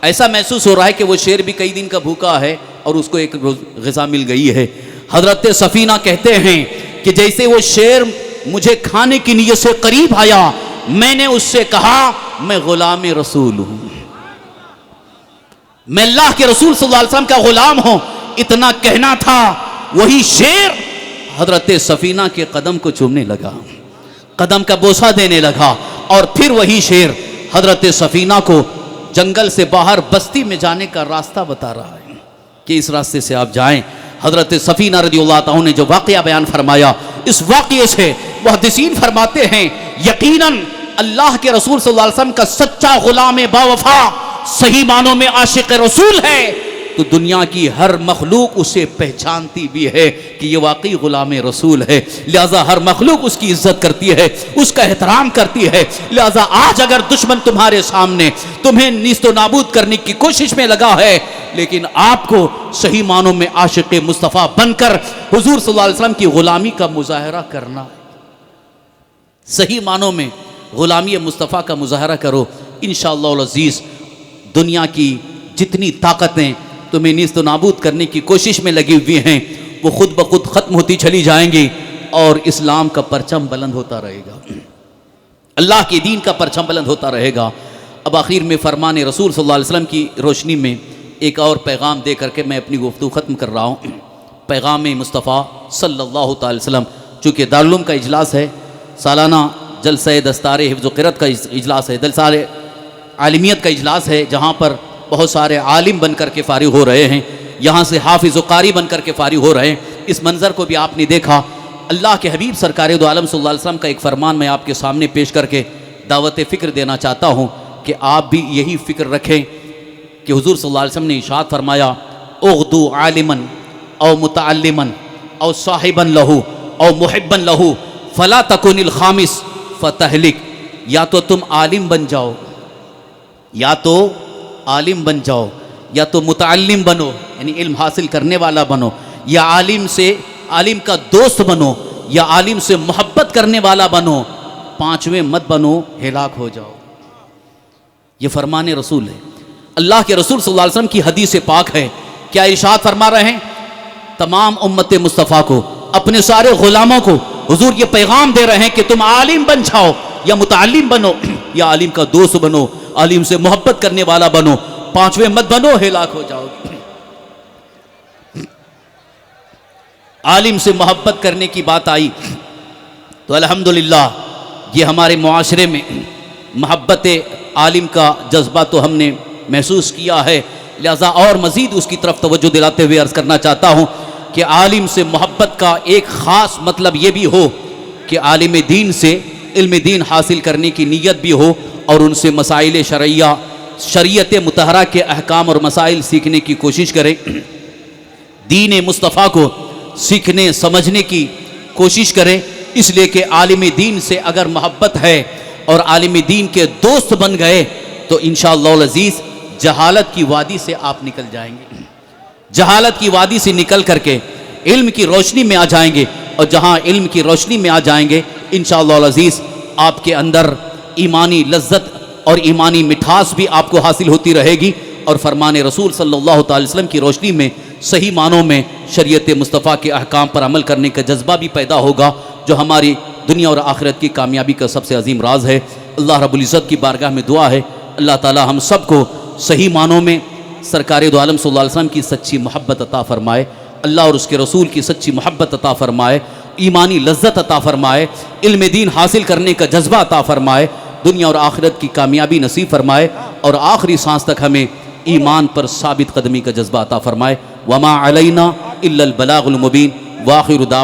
ایسا محسوس ہو رہا ہے کہ وہ شیر بھی کئی دن کا بھوکا ہے اور اس کو ایک غذا مل گئی ہے۔ حضرت سفینہ کہتے ہیں کہ جیسے وہ شیر مجھے کھانے کی نیت سے قریب آیا، میں نے اس سے کہا میں غلام رسول ہوں، میں اللہ کے رسول صلی اللہ علیہ وسلم کا غلام ہوں، اتنا کہنا تھا۔ وہی شیر حضرت سفینہ کے قدم کو چومنے لگا، قدم کا بوسہ دینے لگا، اور پھر وہی شیر حضرت سفینہ کو جنگل سے باہر بستی میں جانے کا راستہ بتا رہا ہے کہ اس راستے سے آپ جائیں۔ حضرت سفینہ رضی اللہ عنہ نے جو واقعہ بیان فرمایا، اس واقعے سے محدثین فرماتے ہیں یقیناً اللہ کے رسول صلی اللہ علیہ وسلم کا سچا غلام باوفا صحیح معنوں میں عاشق رسول ہے، تو دنیا کی ہر مخلوق اسے پہچانتی بھی ہے کہ یہ واقعی غلام رسول ہے، لہذا ہر مخلوق اس کی عزت کرتی ہے، اس کا احترام کرتی ہے۔ لہذا آج اگر دشمن تمہارے سامنے تمہیں نیست و نابود کرنے کی کوشش میں لگا ہے، لیکن آپ کو صحیح معنوں میں عاشق مصطفیٰ بن کر حضور صلی اللہ علیہ وسلم کی غلامی کا مظاہرہ کرنا ہے۔ صحیح معنوں میں غلامی مصطفیٰ کا مظاہرہ کرو، انشاءاللہ العزیز دنیا کی جتنی طاقتیں تمہیں نیست و نابود کرنے کی کوشش میں لگی ہوئی ہیں وہ خود بخود ختم ہوتی چلی جائیں گی، اور اسلام کا پرچم بلند ہوتا رہے گا، اللہ کے دین کا پرچم بلند ہوتا رہے گا۔ اب آخر میں فرمان رسول صلی اللہ علیہ وسلم کی روشنی میں ایک اور پیغام دے کر کے میں اپنی گفتگو ختم کر رہا ہوں۔ پیغام مصطفیٰ صلی اللہ تعالی وسلم، چونکہ دارالعلوم کا اجلاس ہے، سالانہ جلسہ دستار حفظ و قرأت کا اجلاس ہے، جلسہ عالمیت کا اجلاس ہے، جہاں پر بہت سارے عالم بن کر کے فارغ ہو رہے ہیں، یہاں سے حافظ و قاری بن کر کے فارغ ہو رہے ہیں۔ اس منظر کو بھی آپ نے دیکھا۔ اللہ کے حبیب سرکار دو عالم صلی اللہ علیہ وسلم کا ایک فرمان میں آپ کے سامنے پیش کر کے دعوت فکر دینا چاہتا ہوں کہ آپ بھی یہی فکر رکھیں کہ حضور صلی اللہ علیہ وسلم نے ارشاد فرمایا اغدو عالما او متعلما او صاحبا لہو او محبا لہو فلا تکن الخامس فتہلک، یا تو تم عالم بن جاؤ، یا تو عالم بن جاؤ، یا تو متعلم بنو یعنی علم حاصل کرنے والا بنو، یا عالم کا دوست بنو، یا عالم سے محبت کرنے والا بنو، پانچویں مت بنو، ہلاک ہو جاؤ۔ یہ فرمان رسول ہے، اللہ کے رسول صلی اللہ علیہ وسلم کی حدیث پاک ہے۔ کیا ارشاد فرما رہے ہیں؟ تمام امت مصطفیٰ کو، اپنے سارے غلاموں کو حضور یہ پیغام دے رہے ہیں کہ تم عالم بن جاؤ، یا متعلم بنو، یا عالم کا دوست بنو، عالم سے محبت کرنے والا بنو، پانچویں مت بنو، ہلاک ہو جاؤ گے۔ عالم سے محبت کرنے کی بات آئی تو الحمدللہ یہ ہمارے معاشرے میں محبت عالم کا جذبہ تو ہم نے محسوس کیا ہے، لہذا اور مزید اس کی طرف توجہ دلاتے ہوئے عرض کرنا چاہتا ہوں کہ عالم سے محبت کا ایک خاص مطلب یہ بھی ہو کہ عالم دین سے علم دین حاصل کرنے کی نیت بھی ہو، اور ان سے مسائل شرعیہ، شریعت مطہرہ کے احکام اور مسائل سیکھنے کی کوشش کریں، دین مصطفیٰ کو سیکھنے سمجھنے کی کوشش کریں، اس لیے کہ عالم دین سے اگر محبت ہے اور عالم دین کے دوست بن گئے تو انشاءاللہ العزیز جہالت کی وادی سے آپ نکل جائیں گے، جہالت کی وادی سے نکل کر کے علم کی روشنی میں آ جائیں گے، اور جہاں علم کی روشنی میں آ جائیں گے انشاءاللہ العزیز آپ کے اندر ایمانی لذت اور ایمانی مٹھاس بھی آپ کو حاصل ہوتی رہے گی، اور فرمان رسول صلی اللہ تعالی وسلم کی روشنی میں صحیح معنوں میں شریعت مصطفیٰ کے احکام پر عمل کرنے کا جذبہ بھی پیدا ہوگا، جو ہماری دنیا اور آخرت کی کامیابی کا سب سے عظیم راز ہے۔ اللہ رب العزت کی بارگاہ میں دعا ہے اللہ تعالی ہم سب کو صحیح معنوں میں سرکار دو عالم صلی اللہ علیہ وسلم کی سچی محبت عطا فرمائے۔ اللہ اور اس کے رسول کی سچی محبت عطا فرمائے، ایمانی لذت عطا فرمائے، علم دین حاصل کرنے کا جذبہ عطا فرمائے، دنیا اور آخرت کی کامیابی نصیب فرمائے، اور آخری سانس تک ہمیں ایمان پر ثابت قدمی کا جذبہ عطا فرمائے۔ وما علینا الا البلاغ المبین، وآخر دعوانا